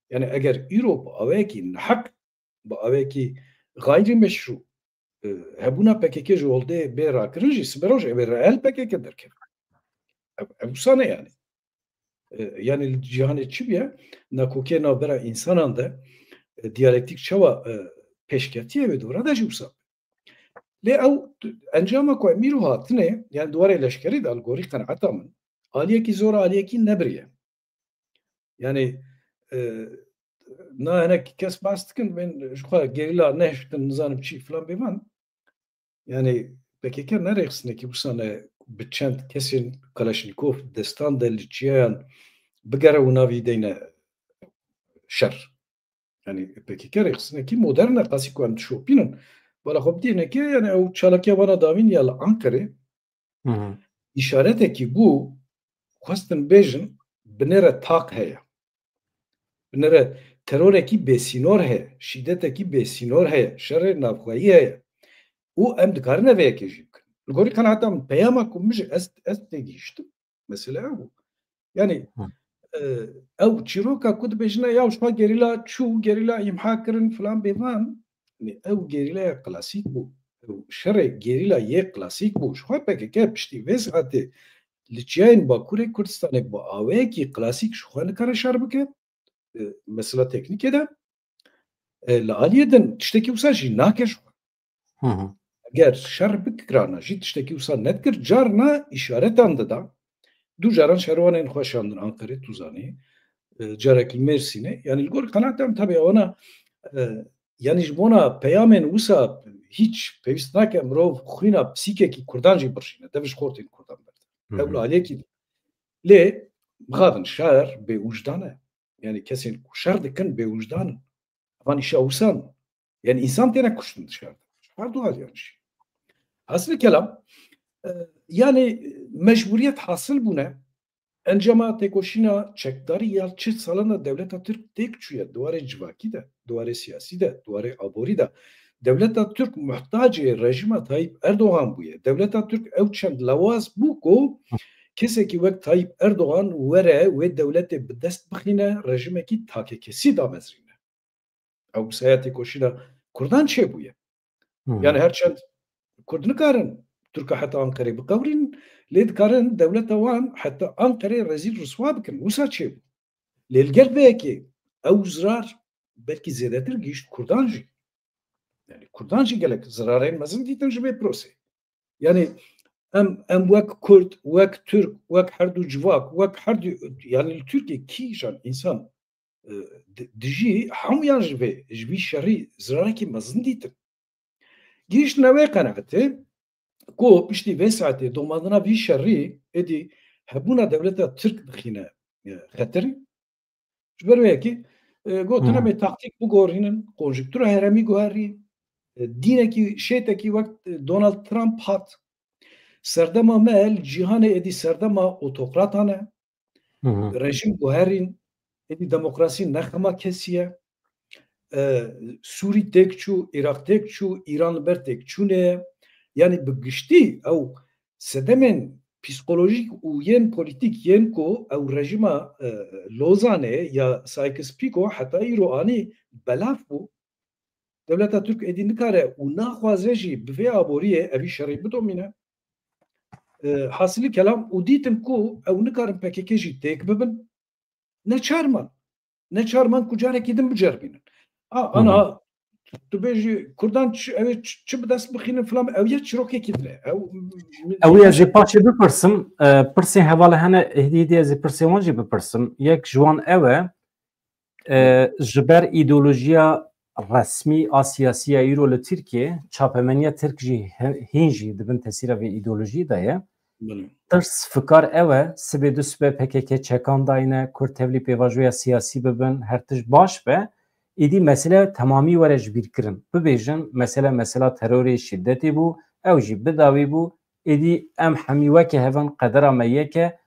Yani eger îro bi awayekî nehek bi awayekî gayrî meşru hebûna PKK ji oldê bê rakirin jî siberoj ev ê reel PKK derkeve. Ev wisa ne yani? Yani li cîhanê çi bûye nakokê navbera însanan de diyalektik çawa pêşketiye vê dora de jî wisa. Lê ew encama ku em îro hatine yani duwarê leşkerî de algorî qenaeta min aliyekî zor aliyekî nebiriye. Yani na hinek kes behs dikin bên ji xwe gerîla nehiştin nizanim çi filan bêvan. Yani PKK nerêxistinekî wisa ne bi çend kesên Kalaşnikov destan de li çiyayan bigere û navî deyne şer. Yani PKK rêxistinekî modern e qasî ku em dişopînin. Bala xwe bidînekê yani ew çalakiya wana dawîn ya li Ankarê îşaretekî bû xwestin bêjin binêre tak heye. Binêre terorekî bêsînor heye, şîdetekî bêsînor heye, şerê navxweyî heye. û em dikarin vê yekê jî bikin. Li gorî qenata min peyama ku min ji ez tê gihîştim mesele ew bû. Yani ew çîroka ku dibêjine ya xwe gerîla çû, gerîla îmha kirin filan bêvan ew gerîlaya klasîk bû. Ew şerê gerîla yê klasîk bû. Ji xwe PKK piştî vê saetê li çiyayên Bakurê Kurdistanê bi awayekî klasîk ji xwe nikare şer bike. Mesela teknîkê de li aliyê din tiştekî wisa jî nake ji xwe. Eger şer bikirana jî tiştekî wisa nedikir carna îşaretan dida. Du caran şerwanên xwe şandin Ankarê tu zanî. Carekî Mêrsînê yani li gorî qenata em tabii wana yani ji bona peyamên wisa hiç pêwîst nake mirov xwîna pisîkekî Kurdan jî birşîne dev ji xortên Kurdan berde. Ew li aliyekî lê bixabin şer bêwicdan e. Yani kesên ku şer dikin bêwicdanin. Evan îşa wisan yani însan têne kuştin dışarıda. Her du aliyan jî. Hasılı kelam yani mecburiyet hasıl bûne encama têkoşîna çekdarî ya çi salan da dewleta Tirk têk çûye duwarê civakî de, duwarê siyasî de, duwarê aborî de. Dewleta Tirk muhtacê rejima Tayyip Erdogan bûye. Dewleta Tirk ew çend lewaz bû ku kesekî wek Tayyip Erdogan were wê dewletê bi dest bixîne rejimekî takekesî damezrîne. Ew saya têkoşîna Kurdan çê bûye. Yani her çend Kurd nikarin Tirka heta Ankara'yı biqewrîn lê dikarin dewleta wan heta Ankara'yê rezîl rûswa bikin. Wisa çê bû? Lê li gel vê yekê ew zirar belkî zêdetir gihîşt Kurdan jî. Yani Kurdan jî gelek zirarên mezin dîtin ji vê prosê. Yani em wek Kurd, wek Türk, wek her du civak, wek her du yani li Tirkiye kîjan însan dijî hemûyan ji vî şerî zirarekî mezin dîtin. Gihîştine wê qeneetê ku piştî vê saetê domadina vî şerî êdî hebûna dewleta Tirk dixîne xeterê. Ji ber wê yekê gotin em ê taktîk bigorînin, konjüktûra heremî guherî, dînekî şêtekî wek Donald Trump hat. Serdema me cîhanê êdî serdema otokratan e. Rejim guherîn, êdî demokrasî nexema kesî ye. Sûrî têk çû, Iraq têk çû, Îran li ber têkçûnê ye. Yani bi giştî ew sedemên psikolojîk û yên polîtîk yên ku ew rejima Lozanê ya Sykes-Picot heta îro anî belav bû. Dewleta Tirk êdî nikare û naxwaze jî bi vê aboriyê evî şerî bidomîne. Hasilî kelam û dîtin ku ew nikarin PKK jî têk bibin. Neçarman ku carekî din biceribînin. Aniha tu bêjî Kurdan ew ê çi bi dest bixînin filan ew ya çîrokekî din e. Ew ê ez ê paşê bipirsim, pirsên hevala hene êdî ez ê pirsên wan jî bipirsim. Yek ji wan ew e ji ber îdeolojiya resmî a siyasî ya îro li Tirkiye, çapemeniya Tirk jî hîn jî dibin tesîra vê îdeolojiyê de ye. Tirs fikar ew e sibê du sibê PKK çekan dayine, Kurd tevlî pêvajoya siyasî bibin, her tişt baş be. Êdî mesele temamî were ji bîr kirin. Bibêjin mesela terorê şiddetê bû, ew jî bidawî bû. Êdî em hemî wekê hevin qedera me yek e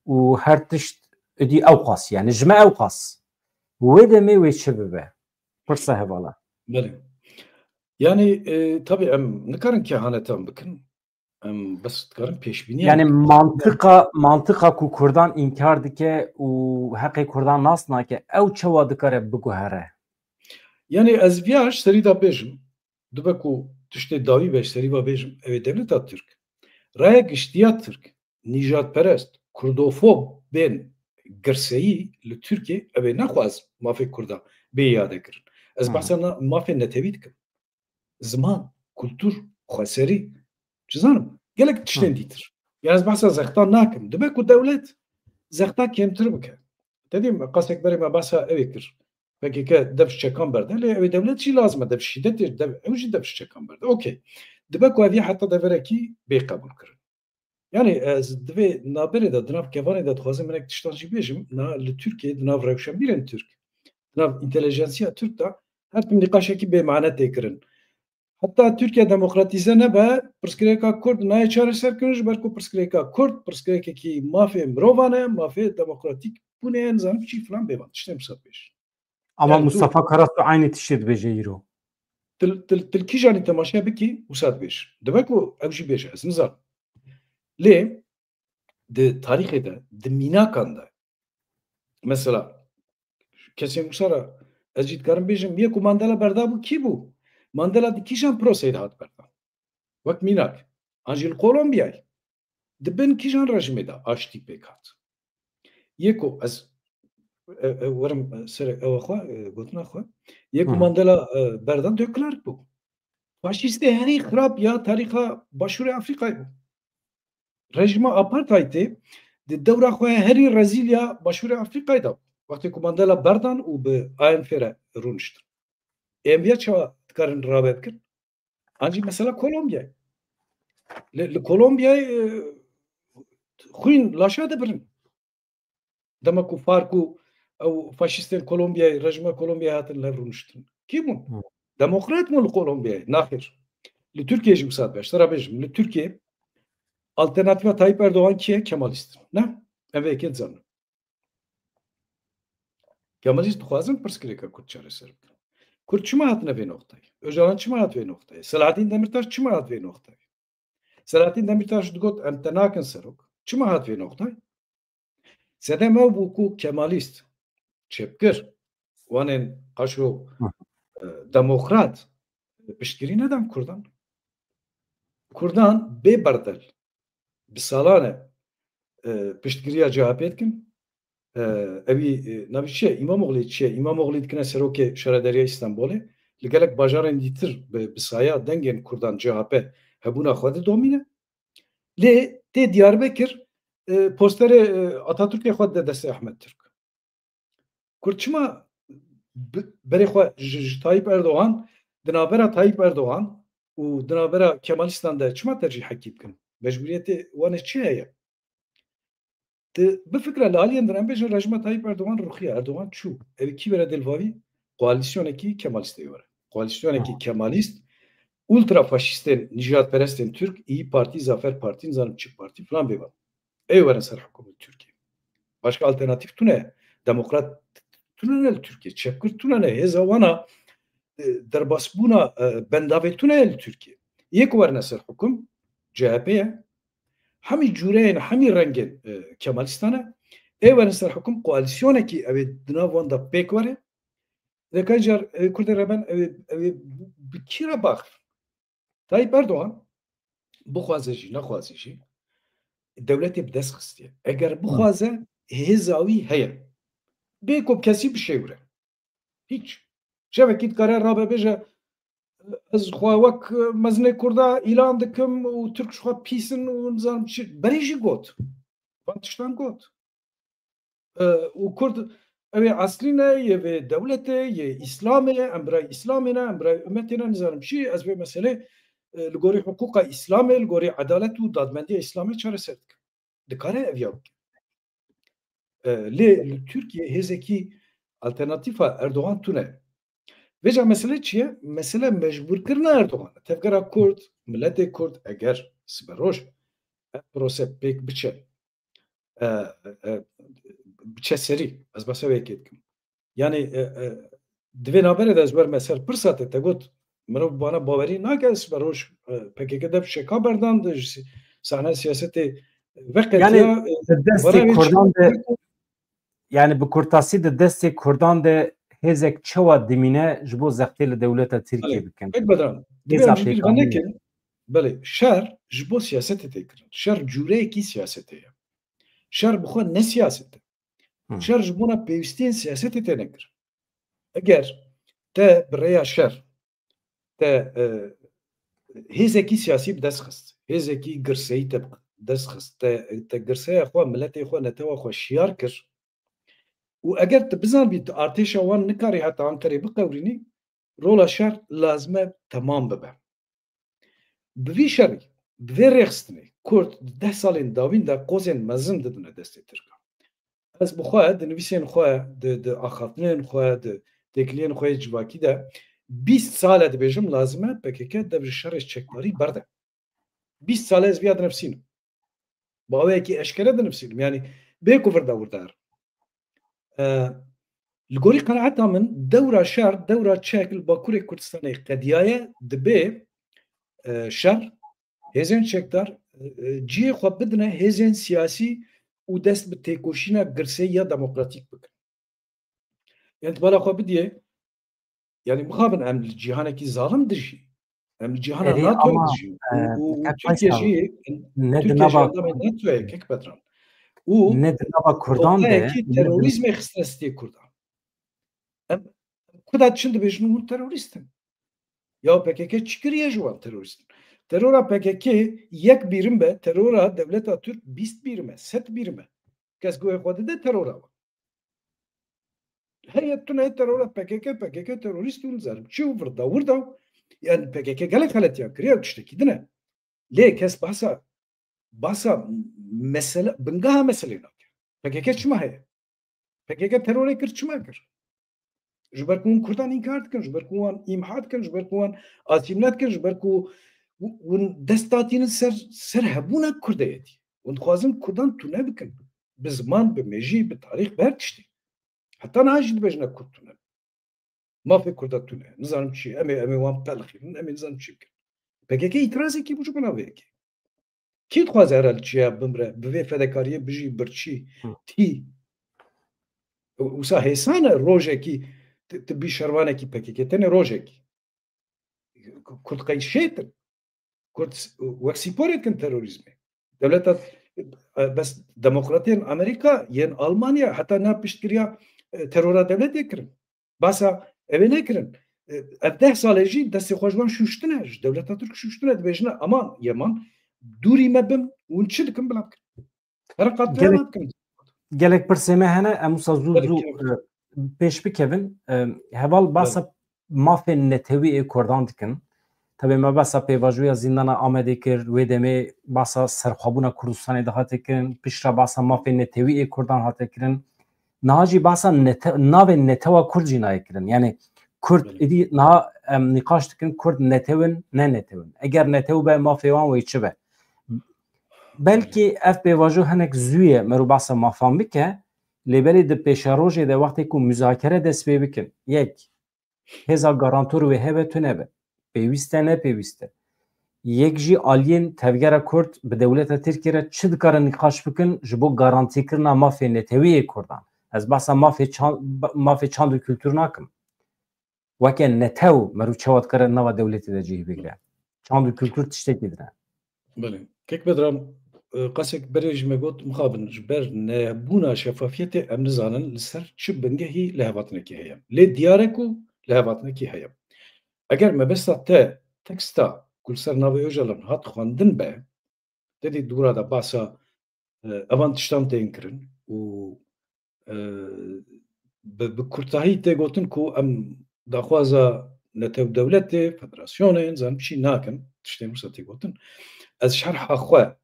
û her tişt êdî ew qas yani ji me ew qas. Wê demê wê çi bibe? Pirsa hevala. Belê. Yani tabii em nikarin kehanetan bikin. Em bes dikarin pêşbîniyan Yani mantıka ku Kurdan inkar dike û heqê Kurdan nas nake ew çawa dikare biguhere? Yani ez viyaş serî da bêjim dibe ku tiştê dawî beş serî va bêjim ew ê dewleta Tirk raya giştiya Tirk nîjadperest kurdofob bên girseyî li Tirkiye ew ê nexwaz mafê Kurda bê yade kirin. Ez behsa mafê netewî dikim. Ziman, kultur, xweserî çi zanim gelek tiştên dîtir. Yani ez behsa zextan nakim. Dibe ku dewlet zexta kêmtir bike. Dedîm qasek berê me behsa evê kir. PKK dev çekan berde lê ew ê dewlet jî lazim e dev şîddetê ew jî dev çekan berde. Okey. Dibe ku ev yê heta deverekî bêqebûl kirin. Yani ez divê naberê de di nav kevanê de dixwazim hinek tiştan jî bêjim li Tirkiye di nav rewşenbîrên Tirk, di nav întelejansiya Tirk de her tim nîqaşekî bêmane tê kirin. Hatta Türkiye demokratîze nebe pirsgirêka Kurd nayê çareser ji ber ku pirsgirêka Kurd pirsgirêkekî mafê mirovan e, mafê demokratîk bûnê ye nizanim çi filan bêvan tiştên wisa bêj. Ama Mustafa Karasu aynı tiştê dibêje îro. Til kîjanî temaşaya bikî wisa dibêj. Dibe ku ew jî bêje ez nizanim. Lê di tarîxê de di mînakan de mesela kesên wisa re ez jî dikarim bêjim yê ku Mandela berdabû kî bû? Mandela di kîjan proseyê de hat berdan? Wek mînak. An jî li Kolombiyayê di bin kîjan rejimê de aştî pêk hat. Yê ku ez werim serê ew xwe gotina xwe yê ku Mandela berdan de Klerk bû. Faşîstê herî xirab ya tarîxa Başûrê Efrîqayê bû. Rejima apartheidê di dewra xwe herî rezîl ya Başûrê Efrîqayê de bû. Wextê ku Mandela berdan û bi ANC re rûniştin. Em ya çawa dikarin rave bikin? An jî mesela Kolombiyayê. Li Kolombiyayê xwîn laşa dibirin. Dema ku fark û ew faşîstên Kolombiyayê rejima Kolombiyayê hatin levrûniştin. Kî bûn? Demokrat bûn li Kolombiyayê naxir. Li Tirkiye jî wisa beş tira bêjim. Li Tirkiye alternatîfa Tayyip Erdoğan kî ye? Kemalîst. Ne? Em vê yekê dizanin. Kemalîst dixwazin pirsgirêka Kurd çareser bikin. Kurd çima hatine vê noxtayê? Öcalan çima hat vê noxtayê? Selahattin Demirtaş çima hat vê noxtayê? Selahattin Demirtaş digot em te nakin serok. Çima hat vê noxtayê? Sedem ew bû ku Kemalîst çêpkir wanên qaşo demokrat piştgirî nedan Kurdan. Kurdan bê berdel bi salan e piştgiriya CHP dikin. Evî navî çi ye? İmamoğlu çi ye? İmamoğlu dikine serokê Şarederiya İstanbulê li gelek bajarên dîtir bi saya dengên Kurdan CHP hebûna xwe didomîne. Lê tê Diyarbekir posterê Atatürkê xwe dide destê Ehmed Türk. Kurd çima بري خو طيب اردوغان دنابرا طيب اردوغان ودنابرا كمالستان ده چما ترجيح حكي بكن مجبوريتي وانا چي هي بفكره لالين درن بيجن رجمه طيب اردوغان روخيا اردوغان شو كي بره دلفاوي koalisyonu ki Kemalist diyor. Koalisyonu ki Kemalist ultra faşistên nijadperestên Türk, İyi Parti, Zafer Parti, Zanımçı Parti falan bir var. Eyvallah ser hükümet Türkiye. Başka alternatif tune. Demokrat tune Türkiye. Çepkir tune. Hezavana derbasbuna bendave tune Türkiye. Yek var ser hüküm CHP'ye. Hami cüreyn, hami rengin Kemalistana. Eyvallah ser hüküm koalisyonu ki evet dınavanda pek var. Dekajar Kurdere ben bir kira bak. Tayyip Erdoğan bu xwazejî nexwazî devletê bi dest xistiye. Eger bixwaze hêzawî heye. Bê ku kesî bir şey bire. Hiç. Şevekî dikare rabe bêje ez xwe wek mezinê Kurda îlan dikim û Türk xwe pîsin û nizanim çi berê jî got. Van tiştan got. û Kurd ew ê eslî ne yê vê dewletê yê İslamê em birayê İslamê ne em birayê ummetê ne nizanim çi ez vê meselê li gorî hukûqa İslamê li gorî edalet û dadmendiya İslamê çareser dikin. Dikare ev ya bikin. Lê li Türkiye hêzekî alternatîfa Erdoğan tune. Vêca mesele çi ye? Mesele mecbûrkirina Erdoğan. Tevgera Kurd, milletê Kurd eger siberoj prose pêk biçe biçe serî ez besa wê kê dikim. Yani divê naberê de ez werme ser pirsatê te got mirov bana bawerî nake siberoj PKK de şeka berdan de sahne siyasetê yani destê Kurdan de yani bi kurtasî de destê Kurdan de hêzek çawa dimîne ji bo zextê li dewleta Tirkiye bikin. Pek bedran. Divê nekin belê şer ji bo siyasetê tê kirin. Şer cûreyekî siyasetê ye. Şer bi xwe ne siyaset e. Şer ji bona pêwîstiyên siyasetê tê nekirin. Eger te bi rêya şer te hêzekî siyasî bi dest xist, hêzekî girseyî te dest xist, te girseya xwe milletê xwe netewa xwe şiyar kir û eger tu bizanbî tu artêşa wan nikarî heta Ankarê biqewrînî, rola şer lazim e temam bibe. Bi vî şerî, bi vê rêxistinê Kurd di 10 salên dawîn de qozên mezin didine destê Tirkan. Ez bi xwe di nivîsên xwe di axaftinên xwe di têkiliyên xwe civakî de 20 sal e dibêjim lazim e PKK dev ji şerê çekdarî berde. 20 sal ez vêya dinivîsînim. Baweyekî eşkere dinivîsînim. Yani bê ku vir dewrdar. Li gorî qenaeta min dewra şer, dewra çek li Bakurê Kurdistanê qediyaye dibe şer, hêzên çekdar ciyê xwe bidine hêzên siyasî û dest bi têkoşîna girseyî ya demokratîk bikin. Yani bala xwe bidiye yani mixabin em li cîhanekî zalim dijî. Em li cîhana NATO dijî. û Türkiye jî Türkiye jî endamê NATO'ye kek bedran. û ne di nava Kurdan de terorîzmê xistine stê Kurdan. Em Kurda çin dibêjin hûn terorîstin. Ya PKK çi kiriye ji wan terorîstin? Terora PKK yek bîrim be, terora devleta Türk 20 bîrim e, 100 bîrim e. Kes guhê xwe dide terora wan. Heyet tune terora PKK terorîst û nizarim çi û wirdaw yani PKK gelek heletiyan kiriye tiştekî dine. Lê kes basa mesele bingaha meselê nake. PKK çima heye? PKK terorê kir çima kir? Ji ber ku hûn Kurdan înkar dikin, ji ber ku wan îmha dikin, ji ber ku wan asîmnet dikin, ji ber ku hûn dest datînin ser hebûna Kurdeyetî. Hûn dixwazin Kurdan tune bikin. Bi ziman, bi mejî, bi tarîx, bi her tiştî. Heta niha jî dibêjine Kurd tune. Mafê Kurda tune. Nizanim çi, em ê wan pelixînin, em ê nizanim çi bikin. PKK îtirazekî bû ji bin avêyekê. Kî dixwaze herel çiya bimre, bi vê fedekariyê bijî birçî, tî. Wisa hêsan e rojekî tu bî şervanekî PKK tenê rojekî. Kurd qeyşêtin. Kurd wek sîporê dikin terorîzmê. Devleta bes demokratiyên Amerîka yên Almanya heta ne piştgiriya terora devletê kirin. Basa evê nekirin. Ev 10 salê jî destê xwe ji wan şûştine, ji devleta Türk şûştine dibêjine aman yeman dûrî me bim hûn çi dikin bila bikin. Her qat dikin. Gelek pirsê me hene em wisa zû پیش بکەون هەواڵ باسە مافێن نەتەوی کوردان dikin tabi me basa pêvajoya zîndana Amedê kir wê demê basa serxwebûna Kurdistanê de hate kirin pişta basa mafên netewî Kurdan hate kirin niha jî basa navên netewa Kurd jî nayê kirin yani Kurd êdî niha em nîqaş dikin Kurd netewin ne netewin eger netew be mafê wan wê çi be belkî ev pêvajo hinek zû ye merû basa mafan bike lêberê di pêşerojê de wextê ku müzakere dest pê bikin yek hêza garantor wê hebe tu nebe pêwîst e ne pêwîst e yek jî aliyên tevgera Kurd bi dewleta Tirkiye re çi dikarin nîqaş bikin ji bo garantîkirina mafê netewî Kurdan ez basa mafê çand û kültûr nakim weke netew merû çawa dikare nava dewletê de cihê bigire çand û kültûr tiştekî dire Belê kek bedran qasek berê ji me got mixabin ji ber nebûna şefafiyetê em nizanin li ser çi bingehî li hevatinekê heye lê diyar e ku li hevatinekê heye eger mebesta te teksta ku li ser navê Öcalan hat xwendin be dedî dûra da basa evan tiştan tên kirin û bi kurtahî tê gotin ku em daxwaza netew dewletê federasyonên zanim çî nakin tiştên wisa tê gotin ez şerha xwe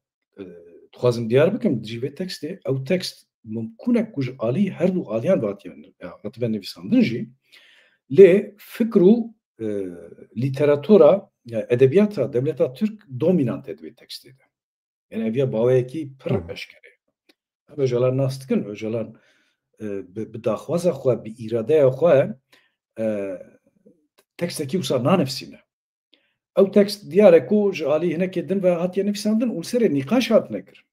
dixwazim diyar bikim di cî vê tekstê ew tekst mumkûn e ku ji alî her du aliyan hatibe nivîsandin jî lê fikr û lîteratura edebiyata dewleta Türk dominant e di vê tekstê de yani ev ya baweyekî pir eşkere ev Öcalan nas dikin Öcalan bi daxwaza xwe bi îradeya xwe tekstekî wisa nanivîsîne ew tekst diyar e ku ji alî hinekê din ve hatiye nivîsandin û serê nîqaş hatine kirin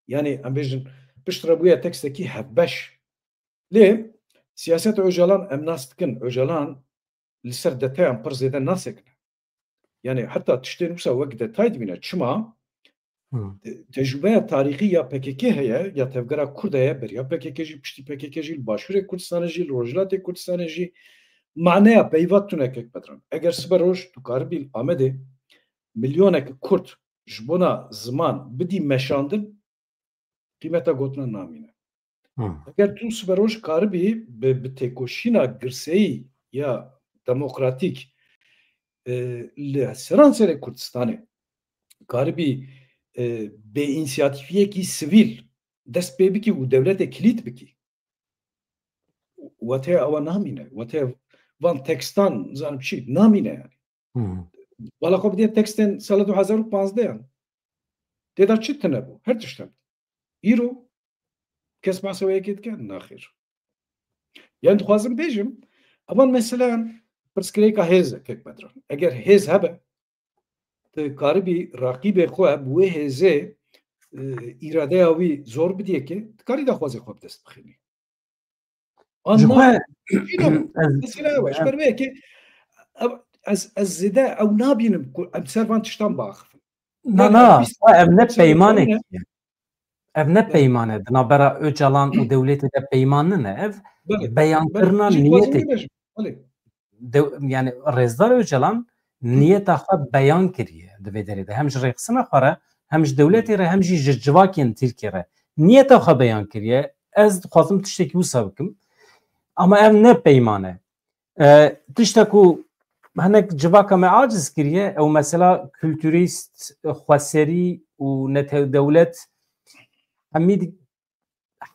yani em bêjin piştre bûye tekstekî hevbeş lê siyaseta Öcalan em nas dikin Öcalan li ser detayan pir zêde nasekine yani heta tiştên wisa wek detay dibîne çima tecrübeya tarîxî ya PKK heye ya tevgera Kurd heye beriya PKK jî piştî PKK jî li Başûrê Kurdistanê jî li Rojhilatê Kurdistanê jî maneya peyva tune kek bedran eger siber roj tu karibî Amedê milyonek Kurd ji bona ziman bidî meşandin qîmeta gotina namîne eger tu siber roj karibî bi têkoşîna girseyî ya demokratîk li seran serê Kurdistanê karibî bê însiyatîfiyekî sivîl dest pê bikî û dewletê kilît bikî wetê ewa namîne wetê van tekstan zanim çi namîne yani bala xwe bidê tekstên sala 2015 têda çi tune bû her tiştem îro kes behsa wê yekê dike naxêr yani dixwazim bêjim evan meselan pirsgirêka hêz e kek bedran eger hêz hebe karibî raqîbê xwe bi wê hêzê îradeya wî zor bidiyekê dikarî daxwazê xwe bi dest bixînî ji ber wê yekê ez zêde ew nabînim ku em ser van tiştan biaxivin ev ne peymanek ev ne peymane di navbera Öcalan û dewletê de peyman nine ev beyankirina niyetê yani Rêzdar Öcalan niyeta xwe beyan kiriye di vê derê de hem ji rêxistina xwe re hem ji dewletê re hem jî ji civakên Tirkiye re niyeta xwe beyan kiriye ez dixwazim tiştekî wisa bikim ama ev ne peymane tiştek ku hinek civaka me aciz kiriye ew mesela kültürîst xweserî û netew dewlet hemî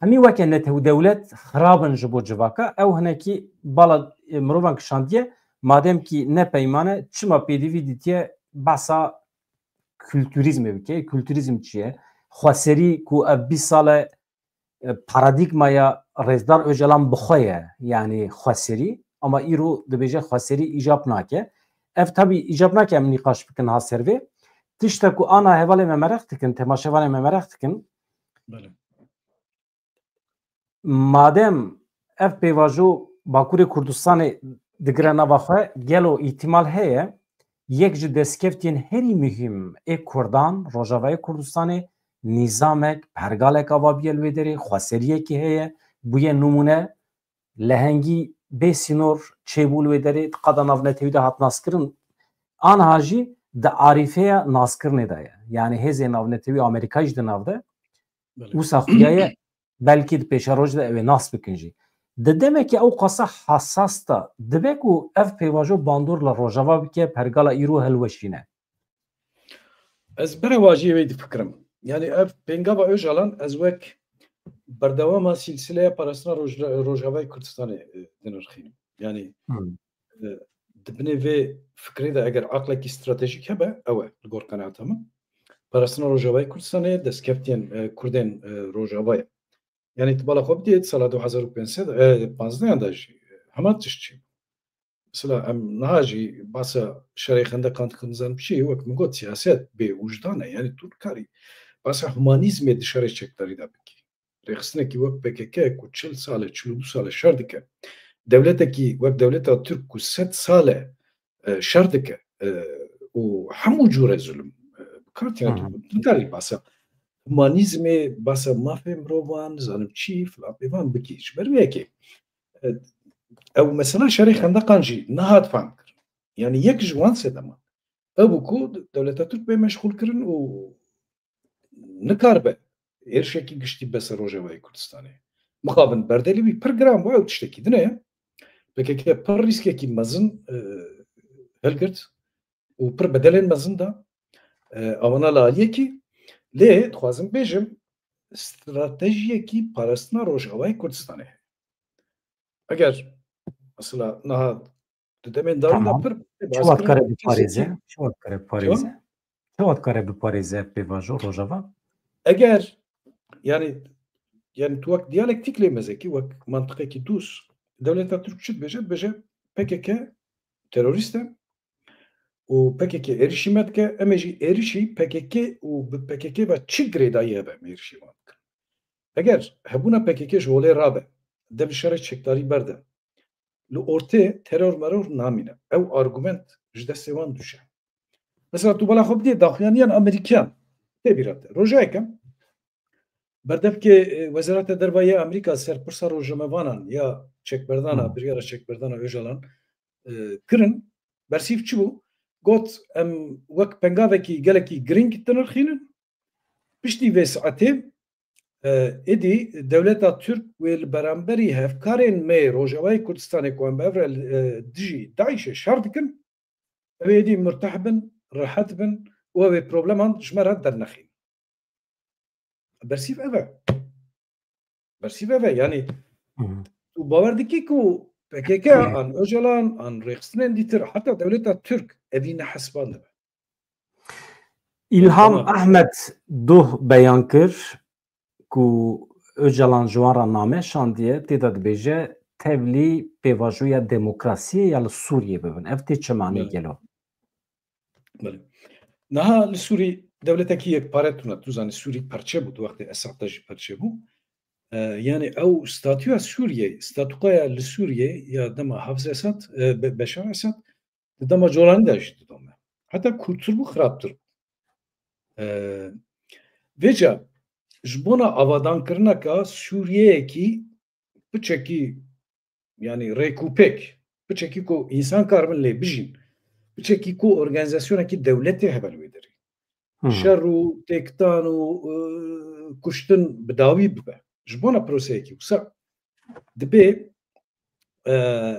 weke netew dewlet xirabin ji bo civaka ew hinekî bala mirovan kişandiye madem ki ne peymane çima pêdivî dîtiye behsa kültürîzmê bike kültürîzm çi ye xweserî ku ev 20 sale paradigmaya Rêzdar Öcalan bixwe ye yani xweserî ama îro dibêje xweserî îjab nake ev tabî îjab nake em nîqaş bikin ha ser vê tiştek ku ana hevalê me merex dikin temaşevanê me merex dikin madem ev pêvajo Bakurê Kurdistanê digire nava xwe gelo îhtimal heye yek ji destkeftiyên herî muhîm ê Kurdan Rojavayê Kurdistanê nîzamek pergalek ava biye li wê derê xweseriyekî heye bûye numune lehengî bê sînor çêbû li wê derê qada navnetewî de hat naskirin anha jî di arîfeya naskirinê de ye yani hêzê navnetewî Amerîkayî ji di nav de wisa xuya ye belkî di pêşeroj de ew ê nas bikin jî demek ki o kasa hassas da demek o ev peyvajo bandorla rojava bike pergala iru helveşine. Ez berevaciyê wê difikirim. Yani ev pengava Öcalan ez wek berdewama silsileya parastina Rojavayê Kurdistanê dinirxînim. Yani dibinê vê fikrê de eger aqlekî stratejîk hebe ew e li gor qenaata min. Parastina Rojavayê Kurdistanê destkeftiyên Kurdên Rojavayê. Yani tu bala xwe bidî sala 2015 de jî hema tişt. Mesela em niha jî basa şerê xendeqan dixin bir şey wek min got siyaset bê wijdan e. Yani tu nikarî basa humanîzmê di şerê çekdarî de bikî. Rêxistinekî wek PKK ku 40 sal 42 sal şer dike. Devletekî wek devleta Türk ku 100 sal şer dike û hemû cure zulm bikatiya tu nikarî basa humanîzmê basa mafê mirovan nizanim çî filan pêvan bikî. Ji ber vê yekê ew mesela şerê xendeqan jî nehat fehm kirin. Yani yek ji wan sedema. Ew bû ku devleta Türk bê meşxûl kirin û nikaribe êrişekî giştî be ser Rojavayê Kurdistanê. Mixabin berdelî wî pir giran bû ew tiştekî din e. PKK pir rîskekî mezin hilgirt û pir bedelên mezin da awana li aliyekî lê dixwazim bêjim stratejiyekî parastina Rojavayê Kurdistanê heye. Eger mesela niha di demên darî da pir Çavat kare biparêze, çavat kare biparêze. Çavat kare biparêze pêvajo Rojava? Eger yani tu wek diyalektik lê mezekî wek mantiqekî dûs devleta Türk çi dibêje PKK terorîst e û PKK êrişî dike em ê jî êrişî PKK û bi PKK ve çi girêdayî hebe em êrişî wan bikin. Eger hebûna PKK ji holê rabe dev şerê çekdarî berde li ortê teror meror namîne. Ew argument ji destê wan dişe. Mesela tu bala xwe bidî daxuyaniyan Amerîkyan tê bîra te. Rojayeke berdevkê Wezareta Derbayê Amerîka serpirsa rojnamevanan ya çekberdana biryara çekberdana Öcalan kirin bersîv çi bû? Got em wek pengavekî gelekî giring dinirxînin piştî vê saetê êdî devleta Türk wê li beramberî hevkarên me Rojavayê Kurdistanê ku em bi hev re dijî Daişê şer dikin ew êdî mirteh bin, rihet bin û ew ê probleman ji me re dernexîn. Bersîv ev e. Bersîv ev e. Yani tu bawer dikî ku PKK an Öcalan an rêxistinên dîtir heta devleta Türk evî nehesban dibe. İlham Ahmed duh beyan kir ku Öcalan ji wan re name şandiye tê de dibêje tevlî pêvajoya demokrasiyê ya li Sûriyê bibin. Ev tê çi manî gelo? Niha li Sûrî devletekî yekpare tune tu zanî Sûrî perçe bû du wextê Esad jî perçe bû. Yani ew statûya Sûriyê statûkaya li Sûriyê ya dema Hafız Esad Beşar Esad di dema Colanî de jî didome. Heta kûrtir bû xirabtir. Vêca ji bona avadankirina Sûriyeyekî biçekî yani rêkûpêk biçekî ku însan karibin lê bijîn biçekî ku organîzasyonekî dewletê hebe li wê derê. Şer û têktan û kuştin bi dawî bibe. Ji bona proseyekî wisa dibe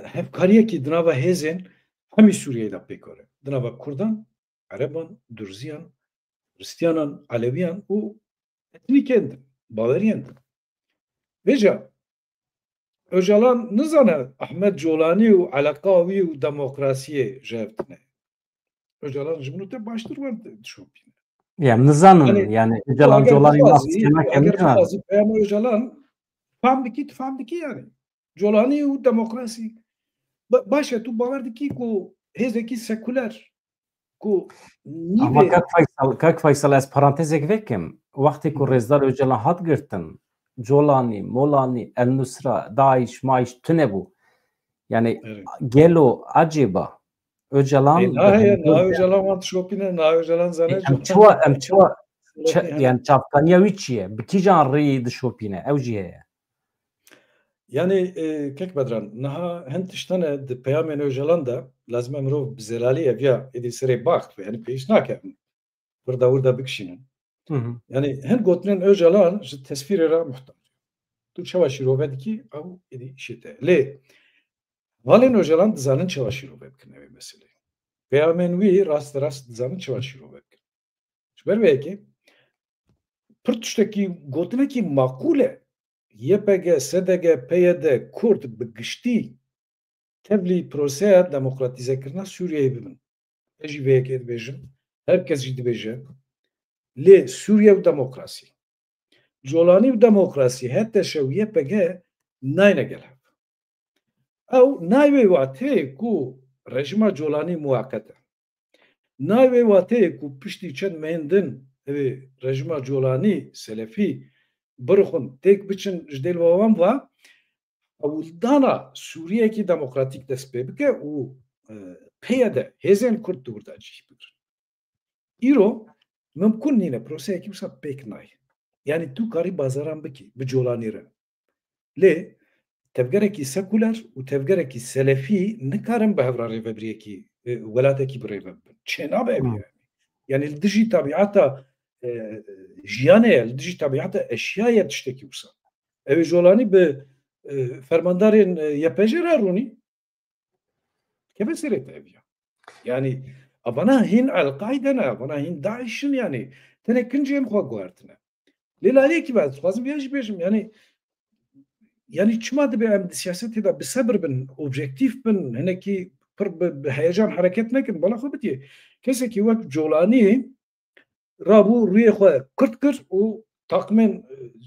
hevkariyekî di nava hêzên hemî Sûriyeyê de pêkore. Di nava Kurdan, Ereban, Durziyan, Hristiyanan, Aleviyan û etnîkên din, baweriyên din. Vêca Öcalan nizane Ahmed Colanî û eleqa wî û demokrasiyê ji hev tune. Öcalan ji min te baştir wan dişopîne. Yani nizanin yani Öcalan Colanî eger peyama Öcalan fam dikî yani. Colanî û demokrasî. Başa tu bawer dikî ku hêzekî sekûler ku ama kak Faysal ez parantezek vekim. Wextê ku Rêzdar Öcalan hat girtin Colanî, Molanî, El Nusra, Daeş, Maeş tune bû. Yani gelo acêba Öcalan Öcalan wan dişopîne Öcalan zane em çawa yani çavkaniya wî çi ye? Bi kîjan rêyê dişopîne? Ew jî heye. Yani kek bedran niha hin tiştane di peyamên Öcalan da lazim e mirov bi zelalî ev ya êdî serê baxt yani pêş nake wirda bikişînin. Yani hin gotinên Öcalan ji tesvîrê re muhtaç. تو çawa şîrove dikî ew êdî işê te. Lê valên Öcalan dizanin çawa şîrove bikin evê meseleyê. Peyamên wî rast rast dizanin çawa şîrove bikin. Ji ber vê yekê pir tiştekî gotinekî maqûl e YPG, SDG, PYD, Kurd bi giştî tevlî proseya demokratîzekirina Sûriyeyê bibin. Ez jî vê yekê dibêjim, herkes jî dibêje lê Sûriye û demokrasî. Colanî û demokrasî hete şew YPG nayne gel hev. Ew nayê wateyê ku rejima Colanî muwaqet e. Nayê wateyê ku piştî çend mehindin evê rejima Colanî Selefî birixin têk biçin ji dêl wan va ewildana Sûriyekî demokratîk dest pê bike û PYD hêzên Kurd dûrda cih bikirin. Îro mimkûn nîne proseyekî wisa pêk nayê. Yani tu karî bazaran bikî bi Colanî re. Lê tevgerekî sekûler û tevgerekî selefî nikarin bi hevra rêvebiriyekî welatekî bi rêve bibin. Çê nabe ev yani. Yani li dijî tabiata jiyanê ye, li dijî tabiata eşyayê tiştekî wisa. Ew Colanî bi fermandarên YPG re rûnî keve serê te ev ya. Yani avana hîn El-Qaide ne, avana hîn Daişin yani. Tenê kinciyên xwe guhertine. Lê laleyekî ben dixwazim vê jî bêjim yani çima dibe em di siyasetê de bi sebir bin, objektif bin, hinekî pir bi heyecan hareket nekin, bala xwe bitiye. Kesekî wek Colanî rabû rûyê xwe Kurd kir û taqimên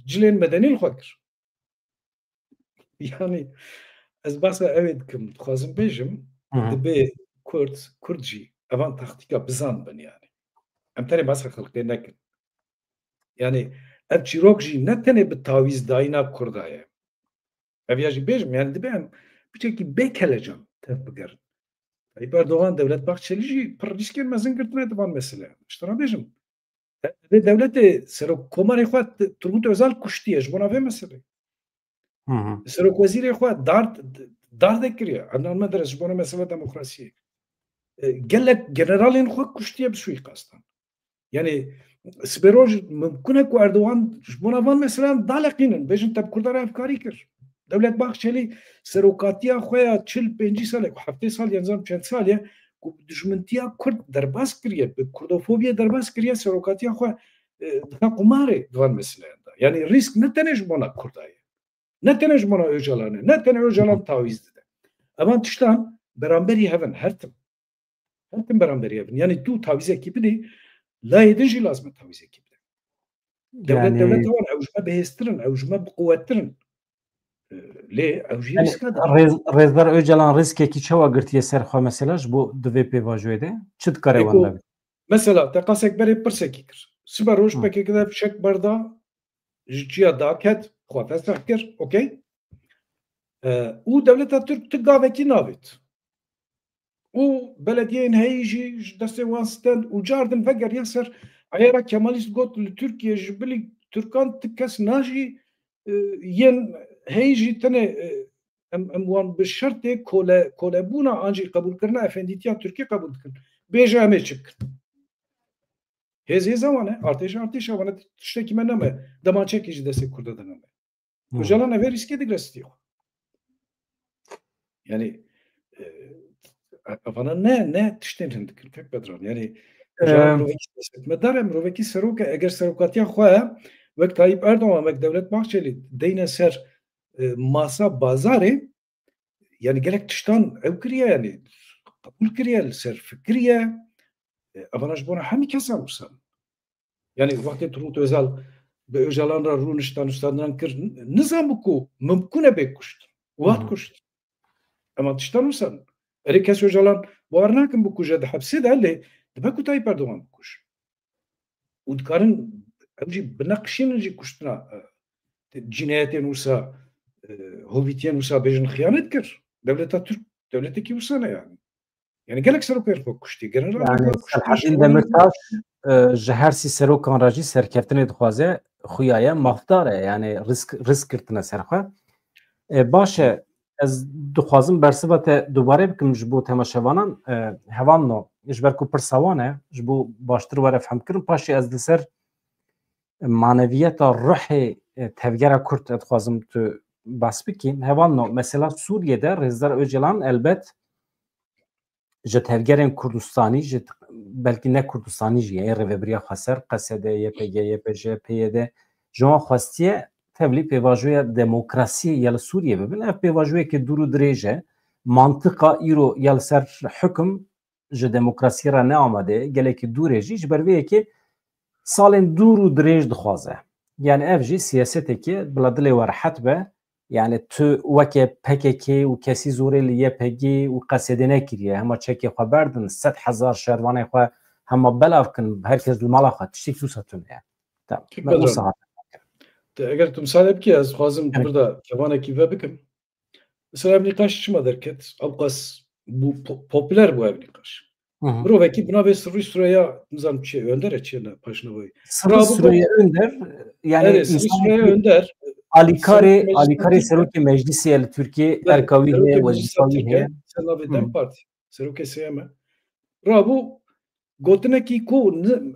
cilên medenî li xwe kir. Yani ez behsa evê dikim, dixwazim bêjim dibe Kurd jî evan taxtîka bizan bin yani. Em tenê behsa xelkê nekin. Yani ev çîrok jî ne tenê bi tawîzdayîna Kurda ye. Ev ya jî bêjim yani dibe em biçekî bêkelecan tev bigerin. Tayyip Erdoğan, Devlet Bahçeli jî pir rîskên mezin girtine divan mesele. Ji te re bêjim. Vê devletê Serokkomarê xwe Turgut Özal kuştiye ji bona vê meselê. Serokwezîrê xwe dardek kiriye. Adnan Menderes ji bona mesele demokrasiyê. Gelek generalên xwe kuştiye bi suîqastan. Yani sibêroj mimkûn e ku Erdoğan ji bona van meselan daleqînin. Bêjin te bi Kurdan re hevkarî kir. Devlet Bahçeli serokatiya xwe ya 40-50 salek, 70 sal yan çend salê ku dijmintiya Kurd derbas kiriye, bi Kurdofobiyê derbas kiriye serokatiya xwe dika qumarê divan meseleyan da. Yani rîsk ne tenê ji bona Kurda ye. Ne tenê ji bona Öcalanê, ne tenê Öcalan tawîz dide. Evan tiştan beramberî hevin her tim. Her tim beramberî hevin. Yani tu tawîzekî bidî, layê din jî lazim e tawîzekî bide. Devlet ewan ew ji me bihêztirin, ew ji me biquwettirin. Lê ew jî rîska da. Rêzdar Öcalan riskekî çawa girtiye ser xwe mesela ji bo di vê pêvajoyê de çi dikare wan de? Mesela te qasek berê pirsekî kir. Siber roj pekeke de fişek berda ji çiya da ket xwe fesih kir, okey? û Devleta Türk ti gavekî navêt. û belediyeyên heyî jî ji destê wan stend û cardin vegeriya ser eyera Kemalîst got li Tirkiye ji bilî Türkan ti kes najî yên heyî jî tenê em wan bi şertê kolebûna an jî qebûlkirina efendîtiya Tirkiye qebûl dikin. Bêje em ê çi bikin. Hêzê wan e, artêşa wan e tiştekî me neme, demançekî ji destê Kurda de neme. Öcalan evê rîskê digre stîyo. Yani avana ne tiştên hin dikin pek bedran. Yani medar em rovekî serok e eger serokatiya xwe wek Tayyip Erdoğan wek Devlet Bahçeli deyne ser masa bazarê yani gelek tiştan ew kiriye yani qebûl kiriye li ser fikiriye avana ji bona hemî kesan wisa. Yani wextê Turgut Özal bi Öcalan re rûniştan ustadan kir nizam ku mimkûn e bê kuşt. Wat kuşt. Ama tiştan wisa. Erê kes Öcalan bar nakin bikuje di hepsê de lê dibe ku Tayyip Erdoğan bikuş. û dikarin ew jî bineqişînin jî kuştina cinayetên wisa hovîtiyên wisa bêjin xıyanet kir. Devleta Türk devletekî wisa ne yani. Yani gelek serokê xwe kuştî. Yani Selahattin Demirtaş ji her sî serokan re jî serkeftinê dixwaze xuya ye mafdar e yani risk girtine ser xwe. Baş e ez dixwazim bersiva te dubarê bikim ji bo temaşevanan hevan ji ber ku pir sawan e ji bo baştir were fehmkirin paşê ez li ser maneviyeta ruhê tevgera Kurt etxwazim tu bas bikîm hevan mesela Sûriyede Rêzdar Öcalan elbet ji tevgerên Kurdistanî ji belkî ne Kurdistanî jî ye Rêveberiya Xweser QSD, YPG, YPJ, PYD ji wan xwestiye tevlî pêvajoya demokrasiyê ya li Sûriyê bibin ev pêvajoyekê dûr û dirêj e mantıqa îro ya li ser hukm ji demokrasiyê re neamade gelekî dûrê jî ji ber vê yekê salên dûr û dirêj dixwaze yani ev jî siyasetekê bila dilê we rehet be yani tu weke PKK û kesî zorê li YPG û QSD nekiriye hema çekê xwe berdin 100,000 şervanê xwe hema belav kin herkes li mala xwe tiştî wisa tune eger tu misale bikî ez dixwazim burada kevanekî ve bikim mesela ev nîqaş çima derket ew qas bû popüler bû ev nîqaş mirovekî bi navê Sirrî Süreyya nizanim çi ye Önder çi ye ne paşnavayî Sirrî Süreyya Önder yani Sirrî Süreyya Önder Alîkarê Serokê Meclîsê li Tirkiye Erkawî heye wezîfawî heye navê Dem Partî Serokê Sêyeme rabû gotinekî ku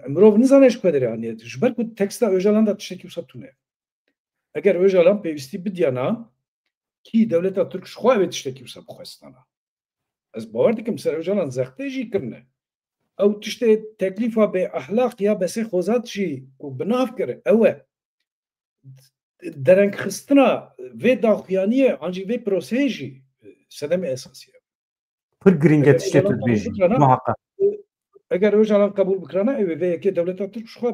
mirov nizane ji ku derê aniye ji ber ku teksta Öcalan da tiştekî wisa tune eger Öcalan pêwîstî bidiyana kî dewleta Tirk ji xwe evê tiştekî wisa bixwestana ez bawer dikim ser Öcalan zextê jî kirine ew tiştê teklîfa bê ehlaq ya besê xwezat jî ku bi nav kir ew e derengxistina vê daxuyaniyê an jî vê proseyê jî sedemê esasî ye pir giring e tiştê tu dibêjî muheqqeq eger Öcalan qebûl bikirane ew ê vê yekê dewleta Tirk ji xwe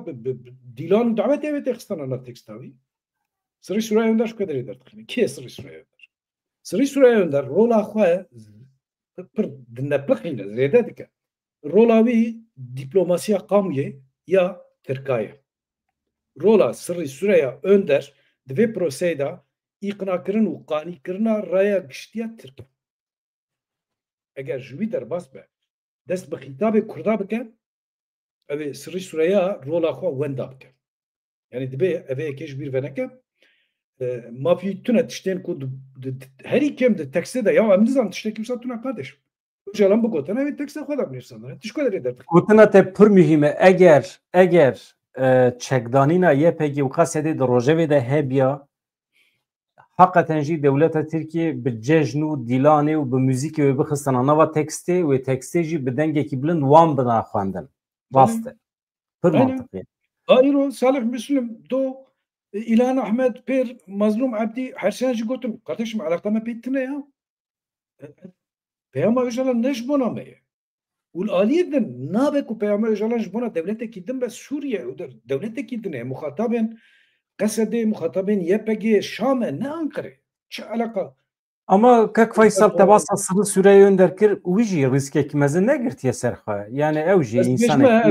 dîlan û dawetê evê tê xistina nav teksta wî Sirrî Süreyya Önder ji ku derê derdixîne kê ye Sirrî Süreyya Önder Sirrî Süreyya Önder rola xwe pir dinepixîne zêde dike rola wî dîplomasiya qamûyê ya Tirkiye rola Sirrî Süreyya Önder di vê proseyê de îqnakirin û qanîkirina raya giştiya Tirk eger ji wî derbas be dest bi xîtabê Kurda bike ew ê Sirrî Süreyya rola xwe wenda bike yani dibe evê yekê ji bîr veneke mafî tune tiştên ku herî kêm di tekstê de ya em nizanin tiştekî wisa tune kardeşim Öcalan bigotine evê teksta xwe de binivîsandine tişt ku derê derdixîne gotina te pir mühîm e eger çekdanîna YPG û QSD di rojevê de hebiya heqeten jî dewleta Tirkiye bi cejn û dîlanê û bi mûzîkê wê bixistina nava tekstê wê tekstê jî bi dengekî bilind wan bina xwendin rast e pir mantiqî îro Salih Müslim do İlhan Ahmed pêr Mazlûm Ebdî herşeyan jî gotin kardeşim eleqa me pê tune ya peyama Öcalan ne ji bona me ye û li aliyê din nabe ku peyama Öcalan ji bona dewletekî din be Sûriye dewletekî din e muxatabên QSD muxatabên YPG Şam e ne Ankarê çi eleqa ama Kek Faysal tebasa Sirrî Süreyya Önder kir wî jî rîskekî mezin negirtiye ser xwe yani ew jî însanekî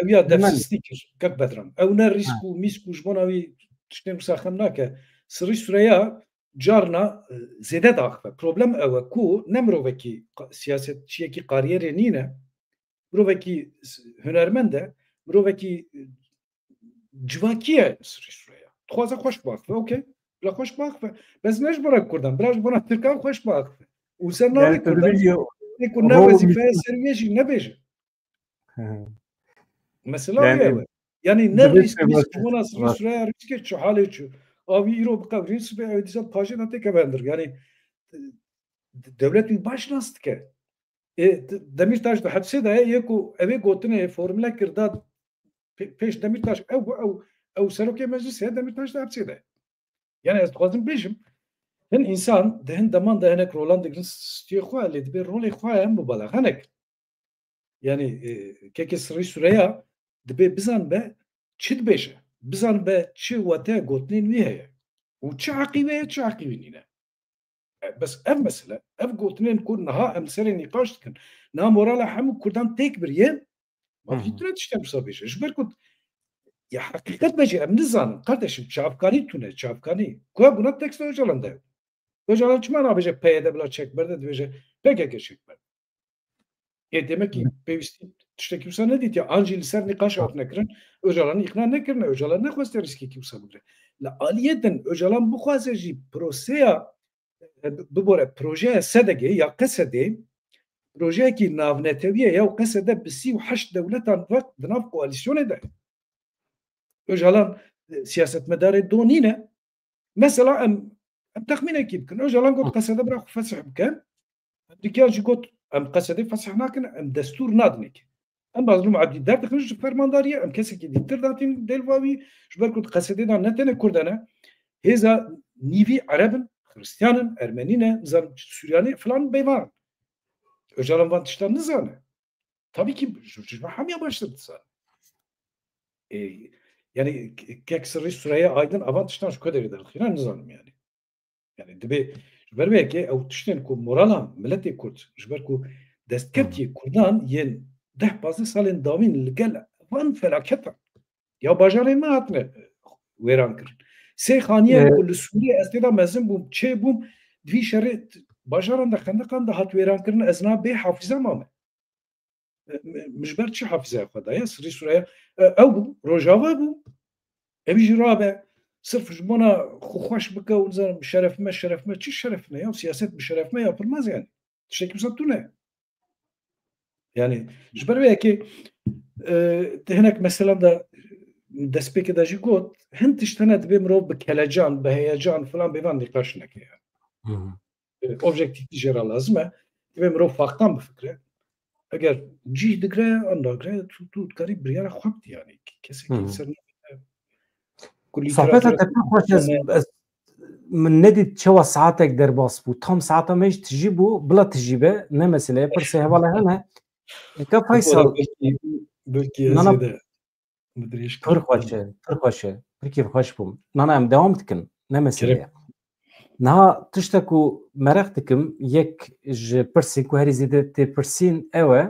ev ya defsistî kir Kek Bedran ew ne rîsk û mîsk û ji bona wî tiştên wisa xem nake Sirrî Süreyya carna zêde daxive problem ew e ku ne mirovekî siyasetçiyekî qariyerê nîne mirovekî hunermend e mirovekî civakî ye Sirrî Süreyya dixwaze xweş biaxive okey bila xweş biaxive bez ne ji bona Kurdan bila ji bona Tirkan xweş biaxive û ser navê Kurdan ku ne wezîfeya serî jî nebêje mesela wê ye yani ne rîsk ji bona Sirrî Süreyya rîskê çi halê çi avî îro biqewirîn sibê ew dîsa pajê netêke vendir yani dewlet wî baş nas dike Demirtaş di hepsê de yê ku evê gotinê formüle kir da pêş Demirtaş ew serokê meclîsê ye Demirtaş di hepsê de yani ez dixwazim bêjim hin însan di hin deman de hinek rolan digirin stiyê xwe lê dibe rolê xwe hem bibala hinek yani kekê Sirrî Süreyya dibe bizan be çi dibêje bizan be çi wete gotinên wî heye û çi heqî heye çi heqî wî nîne bes ev mesele ev gotinên ku niha em serê nîqaş dikin niha morala hemû Kurdan têk biriye mafî tune tiştên wisa bêje ji ber ku ya heqîqet be jî em nizanin kardeşim çavkanî tune çavkanî ku buna teksta Öcalan de Öcalan çima nabêje PYD bila çekber de dibêje PKK çekber demek ki pêwîstî tiştekî wisa nedît ya an jî li ser nîqaş av nekirin Öcalan'ı ikna nekirine Öcalan nexweste rîskekî wisa bigire li aliyê din Öcalan bixwaze jî proseya bibore projeya SDG ya QSD projeyekî navneteviye ya QSD bi 38 dewletan di nav koalîsyonê de Öcalan siyasetmedarê do nîne مثلا ام تخمينك يمكن اجل قلت قصد برا فسح بكان ديكان جي قلت ام قصدي فسح ناكن ام دستور نادنك ام بعضهم عدي دار تخرج فرمانداريه ام كسك دي ترداتين دلواوي جبر كنت قصدي دا نتنه كردنا هذا نيفي عرب خريستيان ارمنيين زن سورياني فلان بيوان اجل وان تشتان نزانه tabii ki hamya başladı sana. Yani kek sırrı süreye aydın avantajdan şu kadar eder. Hiran nizanım yani. Yani dibe jber belki ev tişten ku moralan milleti Kurd jber ku destketi Kurdan yen 10-15 salên davîn li gel van felaketa. Ya bajarê me hatine wêran kirin. Sê xaniyên ku li Sûriye ez têda mezin bûm, çê bûm, divî şerê bajaran da xendeqan da hat wêran kirin ez na bê hafize mame. مجبر چی حافظه خدا یا سری سوره او روجاوا بو ابي جرابه صرف جمانا خوش بك ونزل شرف ما çi şeref ne ya siyaset bir şeref mi yapılmaz yani teşekkür satune yani jber belki tehnek mesela da despeke da jigot hent iştenet be mrov be kelecan be heyecan falan be van diklaşnak yani objektif dijera lazım be mrov faktan bir fikre eğer cih digre andagre tu karib bir yere xapt yani kesin sen صحبتها تكون خوش من ندي تشوى ساعتك درباس بو تام ساعتها ماش تجيبو بلا تجيبه نه مسألة برسي هوالا هنا كفايصل نانا ترخوشه كيف خوش بوم نانا ام دوام تكن نه مسألة نها تشتكو مرختكم يك ج برسي كو هري زيده تي برسين اوا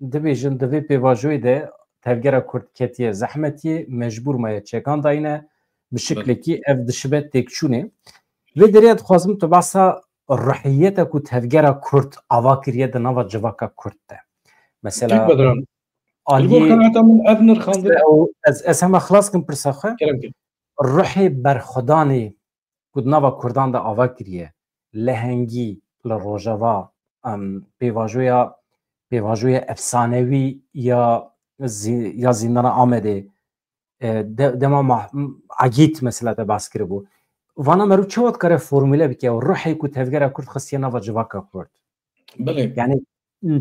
دبي جن دبي بيواجوي ده تفجر كرد كتير زحمتي مجبور ما يتشكان داينه بشكل كي اف دشبت تكشونه ودريت خازم تبعثا الرحيته كو تفجر كرد اواكريه ده نوا جواكا كرد مثلا البوخنا من ابنر خاندر او اسما خلاص كم برسخه الروحي برخداني كود نوا كردان ده اواكريه لهنگي لروجوا بيواجوية افسانوي يا زندان آمده دما عجيت مثلا تبعث کربو وانا مرو چوت کاره فرموله بکی و روحی کو تفگره کرد خصینا و جواکا کرد بله يعني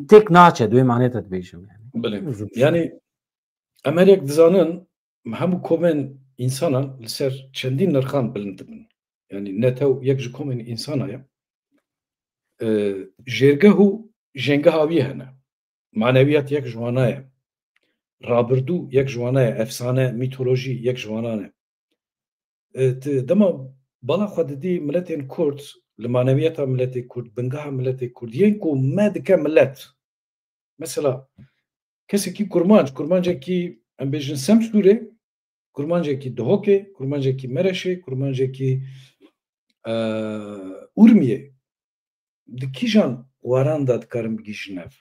تك ناچه دوی معنی تدبیشم يعني بله يعني امریک دزانن همو کومن انسانا لسر چندین نرخان بلندبن يعني نتو یک کومن انسانا ya جرگهو جنگه هاوی هنه معنویات یک جوانه رابردو یک جوانه افسانه میتولوژی یک جوانه دما بالا خود دی ملتین کرد لمعنویات ملت کرد بنگاه ملت کرد ینکو مدک ملت مثلا کسی کی کرمانجه کی ام بیژن سمسوره کرمانجه کی دهوکه کرمانجه کی مرشه کرمانجه کی اورمیه دکیجان واران داد karım bigişnev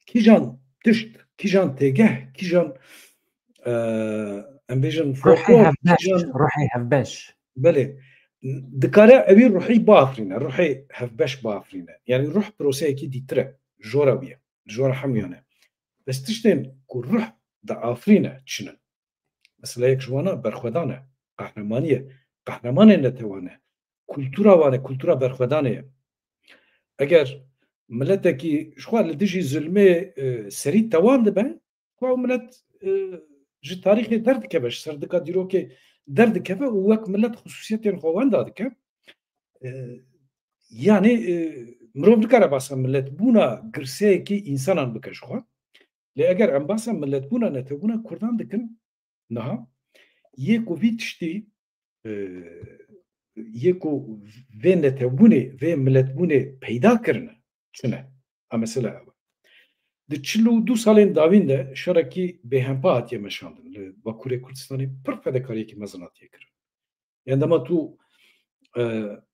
kijan tişt kijan tegeh kijan ambijin روحي هفباش بله دكاره ابي روحي بافرينا روحي هفباش بافرينا يعني روح بروسيه كي ديتره جوراويه جورا حميونه بس تشتين كو روح دا افرينا تشنن مثلا يك جوانا برخدانه قهرمانه نتوانه kültura vane kültura berxwedane eğer milleteki şu an dijî zulmê serî tawan dibe ku millet ji tarîxê derdikeve ji serdika dîrokê derdikeve û wek millet xusûsiyetên xwe wenda dike yani mirov dikare basa millet bûna girseyekî însanan bike ji xwe lê eğer em basa millet bûna netebûna Kurdan dikin niha yê ku vî tiştî yeko ve netebune ve milletbune peyda kirine çine mesela de çilu du salên davîn de şerekî bêhempa hatiye meşandin li Bakurê Kurdistanê pir fedekariyekî mezin hatiye kirin yani dema tu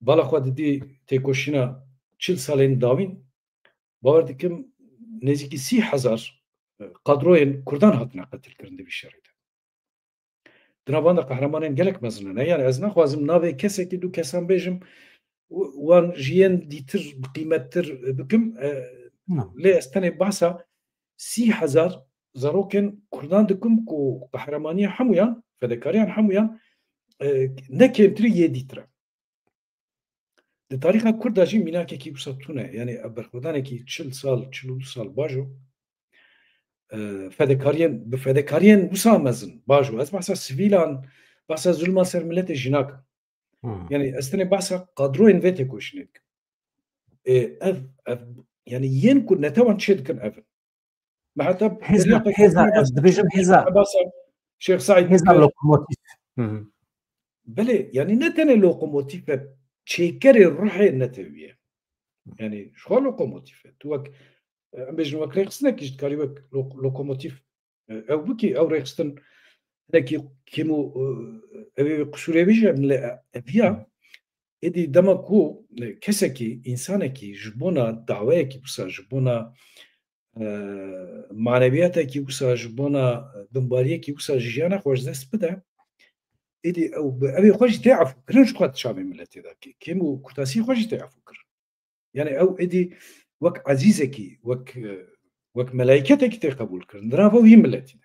bala xwe didî têkoşîna çil salên davîn bawer dikim nêzîkî 30,000 kadroyên Kurdan hatine qetil kirin di vî şerê de Dravanda kahramanên gelek mezin ne yani ez naxwazim navê kesekî du kesan bêjim wan jiyen dîtir qîmettir bikim lê ez tenê behsa 30,000 zarokên Kurdan dikim ku qehremanîya hemûyan fedekariyan hemûyan ne kemtiri 7 tire. Di tarixa Kurda jî mînakekî wisa tune yani berxwedanekî 40 sal 42 sal bajo fedekariyên bi fedekariyên wisa mezin bajo ez behsa sivîlan behsa zulma ser miletê jî nakim. Yani ez tenê behsa qadroyên vê têkoşînê dikim. Ev yani yên ku netewan çê dikin ev in. Me heta Hêza ez dibêjim Şeyh Saîd hêza lokomotif. Belê yani ne tenê lokomotif e çêkerê ruhê neteviye. Yani ji xwe lokomotif e. Tu wek em bêjin wek rêxistinekî ji dikarî wek lokomotif ew bikî ew rêxistin hinekî kêm û ev ê qusûrê bêje lê eviya êdî dema ku kesekî însanekî ji bona daweyekî wisa ji bona maneviyatekî wisa ji bona binbariyekî wisa ji jiyana xwe ji dest bide êdî ew ê xwe jî tê efûkirin ji xwe çavê miletê de kêm û kurtasiyê xwe jî tê efûkirin. Yani ew êdî wek ezîzekî wek meleyketekî tê qebûl kirin di nava wî miletî de.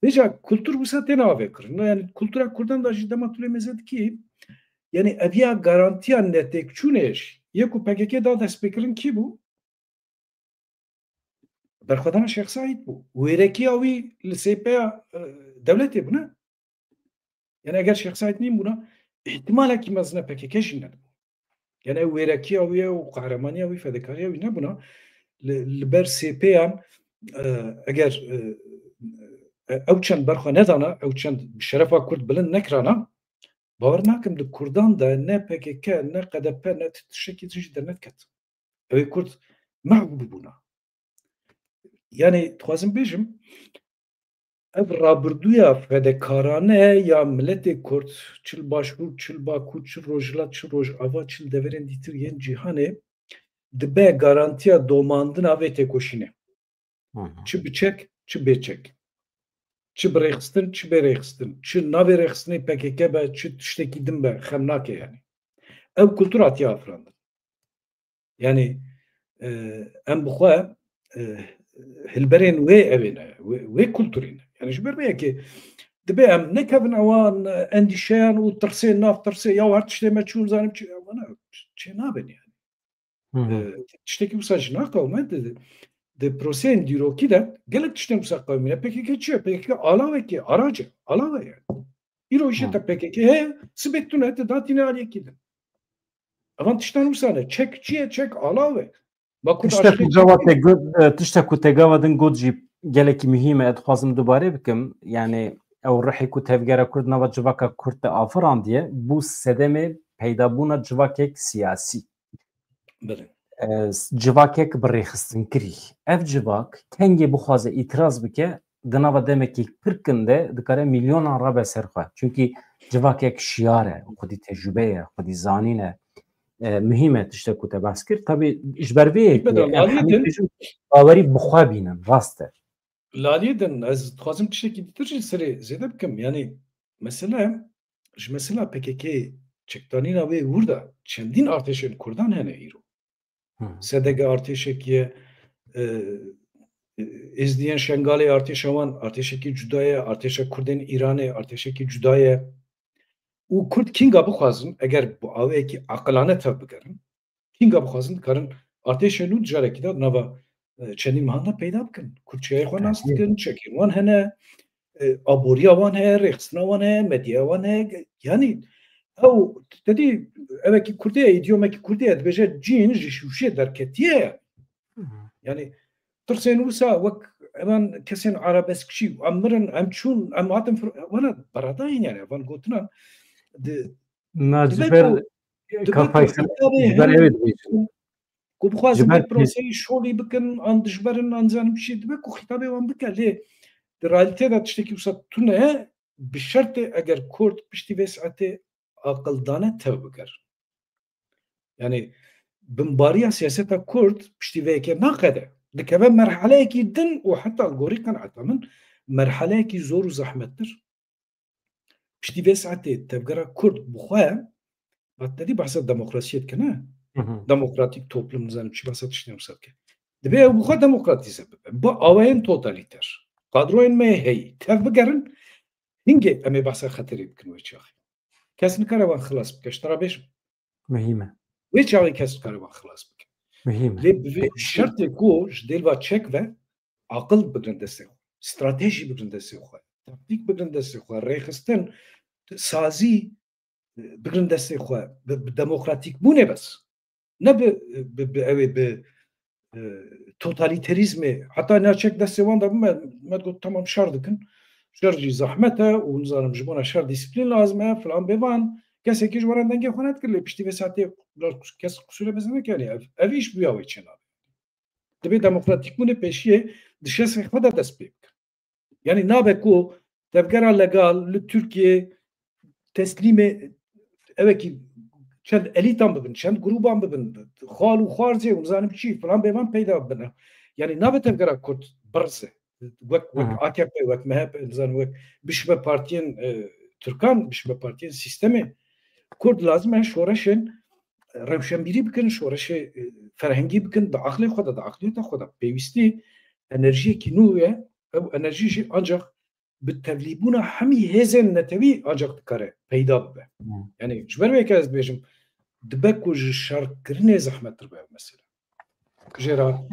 Bêja kultur wisa tê navêkirin. Yani kultura Kurdan da jî dema tulê mêze dikî yani eviya garantiya netêkçûnê jî yê ku PKK da destpêkirin kî bû? Berxwedana Şeyh Saîd bû. Wêrekiya wî li sêpeya dewletê bû ne? Yani eger Şeyh Saîd nîn bûna ihtimalekî mezin e PKK jî nebû. Yani wêrekiya wî û qehremaniya wî fedekariya wî nebûna li ber sêpeyan eger ew çend berxwe nedana ew çend bi şerefa Kurd bilind nekirana bawer nakim di Kurdan de ne PKK ne QDP ne tiştekî jî derneket. Ew ê Kurd mehbûb bûna. Yani dixwazim bêjim ev rabirduya fedekarane ya miletê Kurd çil başbû çil Baku çil Rojhilat çil Rojava çil deverên dîtir yên cîhanê dibe garantiya domandina vê têkoşînê. Çi biçek çi bêçek. Çi bi rêxistin çi bê rêxistin. Çi navê rêxistinê PKK be çi tiştekî din be xem nake yani. Ew kultur hatiye afirandin. Yani em bixwe hilberên wê evê ne wê kulturê ne. Yani ji ber vê yekê dibe em nekevin ewan endîşeyan û tirsên nav tirsê ya her tiştê me çûn zanim çi çê nabin yani. Tiştekî wisa jî naqewime di proseyên dîrokî de gelek tiştên wisa qewimîne PKK çi ye? PKK alawekî arac e alave yani. Îro jî te PKK heye sibê tune te datîne aliyekî din. Evan tiştan wisa ne? Çek çi ye? Çek alave. Tiştek ku te gava din got jî gelekî mühîm e dixwazim dubarê bikim yani ew rihê ku tevgera Kurd nava civaka Kurd te afirandiye bû sedemê peydabûna civakek siyasî. Civakek bi rêxistinkerî. Ev civak kengê bixwaze îtiraz bike di nava demekî pirkin de dikare milyonan rabe ser xwe. Çünkî civakek şiyar e, xwedî tecrübe ye, xwedî zanîn e. Mühîm e tiştek ku te behs kir. Tabii ji ber vê bawerî bixwe bînin rast e. Laliyê din ez dixwazim tiştekî dîtir jî serê zêde bikim. Yani mesela ji mesela PKK çekdanîna wê wir de çendîn artêşên Kurdan hene îro. Sedege artêşekiye êzdiyên Şengalê artêşa wan artêşekî cuda ye, artêşa Kurdên Îranê artêşekî cuda ye. û Kurd kînga bixwazin eger bi awayekî aqilane tev bigerin kînga bixwazin dikarin artêşên nû carekî de nava çendîn mehan de peyda bikin. Kurd çiyayê xwe nas dikin, çekên wan hene, aboriya wan heye, rêxistina wan heye, medya wan heye. Yani ew dedî evekî Kurdî ye, îdiomekî Kurdî ye dibêje cîn ji şûşê derketiye ye. Yani tirsên wisa wek evan kesên arabeskçî em mirin em çûn em hatin wana beradayîn yani evan gotinan ku bixwazin vê proseyê şolî bikin an dijberin an zanim çi dibe ku xîtabê wan bike lê di realîtê de tiştekî wisa tune bi şertê eger Kurd piştî vê saetê aqildane tev biger. Yani binbariya siyaseta Kurd piştî vê yekê naqede. Dikeve merheleyekî din û heta gorî qeneta min merheleyekî zor û zehmettir. Piştî vê saetê tevgera Kurd bixwe dedî behsa demokrasiyê dikine demokratîk toplum zanim çi behsa tiştên wisa dike. Dibe ew bixwe demokratîze bibe. Bi awayên totalîter. Kadroyên me heyî tev bigerin hingê em ê behsa xeterê bikin wê çaxê. کس نکاره وان خلاص بکه اشترا بیش مهمه وی چاوی کس نکاره وان خلاص بکه مهمه لی شرط کو جدیل و چک و عقل بگرن دسته خو استراتژی بگرن دسته خو تاکتیک بگرن دسته خو ریخستن سازی بگرن دسته خو دموکراتیک بونه بس نه به توتالیتریزم حتی نرچک دسته وان دا ما گفت تمام شر دکن شرجی زحمته و نظام جبونا شر دیسپلین لازمه فلان بوان کسی که جوارن دنگه خونت کرد پشتی به ساعتی کس قصور بزنه کنی اویش بیاوی چنان دبی دموکراتیک بونه پیشیه دشس خود دست بیک یعنی نابه کو تفکر لگال لترکیه تسلیم اوکی چند الیتام ببین چند گروبام ببین خال و خارزی و نزانم چی فلان بیوان پیدا ببینه یعنی نابه تفکر کرد برزه وک AKP وک MHP نزان وک بشبه پارتین ترکان بشبه پارتین سیستمی کرد لازمه شورشن روشنبیری بکن شورش فرهنگی بکن دا عقل خود دا عقلیت خود پیوستی انرژی کی نوعه او انرژی ancak به تبلیبونا همی هزن نتوی ancak کاره پیدا ببه یعنی جبر وی که از بیشم دبکو شرک کرنه زحمت رو به مثلا جرا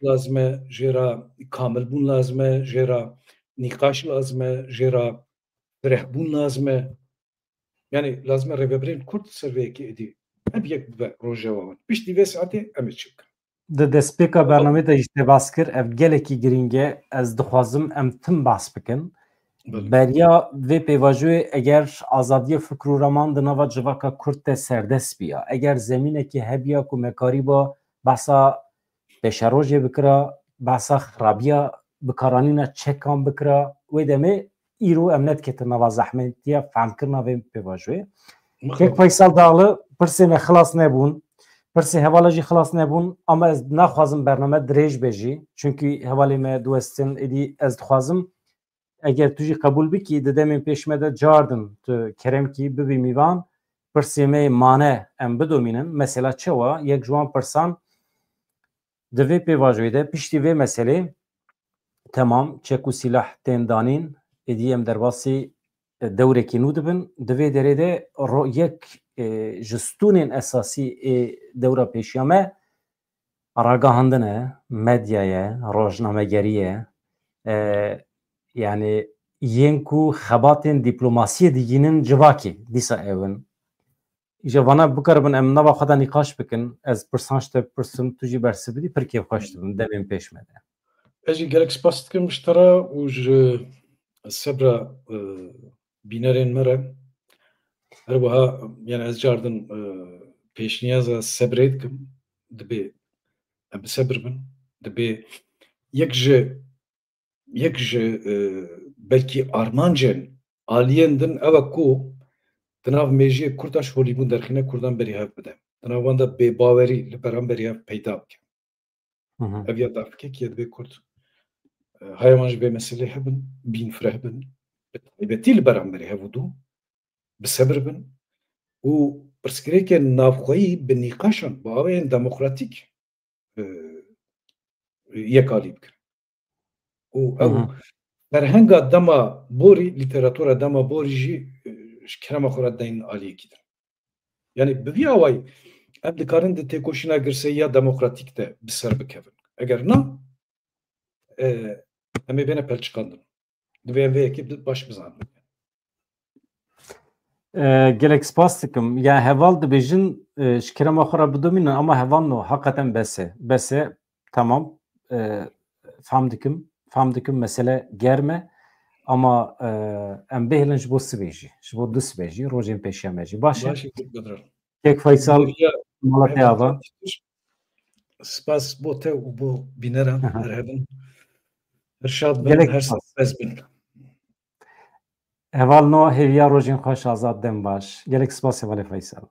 لازمه جرا کامل بون لازمه جرا نقاش لازمه جرا رهبون لازمه yani lazım revebrên Kurd serveyekê edî hep yek bibe rojeva wan piştî vê saetê em ê çi bikin Di destpêka bername de jî bas kir ev gelekî giring e ez dixwazim em tim bas bikin beriya vê pêvajoyê eger azadiya fikr û raman di nava civaka Kurd de serdest biya eger zemînekî hebiya ku me karîba behsa pêşerojê bikira behsa xirabiya bikaranîna çekan bikira wê demê îro em nediketin nava zehmetiya femkirina vê pêvajoyê kek Faysal Dağlı pirsê me xilas nebûn pirsê hevala jî xilas nebûn ama ez naxwazim bername dirêj be jî çünkü hevalê me diwestin êdî ez dixwazim eger tu jî qebûl bikî di demên pêş me de cardin tu keremkî bibî mîvan pirsê me mane em bidomînin mesela çi wa yek ji wan pirsan di vê pêvajoyê de piştî vê meselê temam çek û sîlah tên danîn êdî em derbasî dewrekî nû dibin di vê derê de yek ji stûnên esasî ê dewra pêşiya me ragahandin e medya ye rojnamegerî ye yani yên ku xebatên dîplomasiyê digînin civakê dîsa ewin îja vana bikaribin em nava xwe de nîqaş bikin ez pirsan ji te pirsim tu jî bersiv bidî pir kêfxweş dibin demên pêş me de ez jî gelek spas dikim ji te re û ji sebra bînerên me re her wiha yani ez cardin pêşniyaza sebrê dikim dibê em bi sebir bin dibê yek ji belkî armancên aliyên din ew ku di nav mêjiyê Kurd a şolîbûn derxîne Kurdan berî hev bide di nav wan de bêbawerî li beramberî hev peyda bike ev ya dafkek ya dibê Kurd haya wan ji vê meselê hebin bînfire hebin bi taybetî li beramberî hev û dû bi sebir bin û pirsgirêkên navxweyî bi nîqaşan bi awayên demokratîk yekalî bikin û ew ferhenga dema borî lîteratûra dema borî jî ji kerema xwe re deyên aliyekî din yani bi vî awayî em dikarin di têkoşîna girseyiya demokratîk de bi ser bikevin eger na em ê bêne pelçikandin divê em vê yekê baş bizanin gelek spas dikim ya heval dibêjin ji kerema xwe re bidomînin ama heval no heqeten bes e tamam fam dikim mesele germe ama em bêhilin ji bo sibê jî ji bo du sibê jî rojên pêşiya me jî baş e kek Faysal mala te ava spas bo te û bo bîneran herhebin her şad bin her sebez bin heval no hêviya rojên xweş azad dem baş gelek spas hevalê Faysal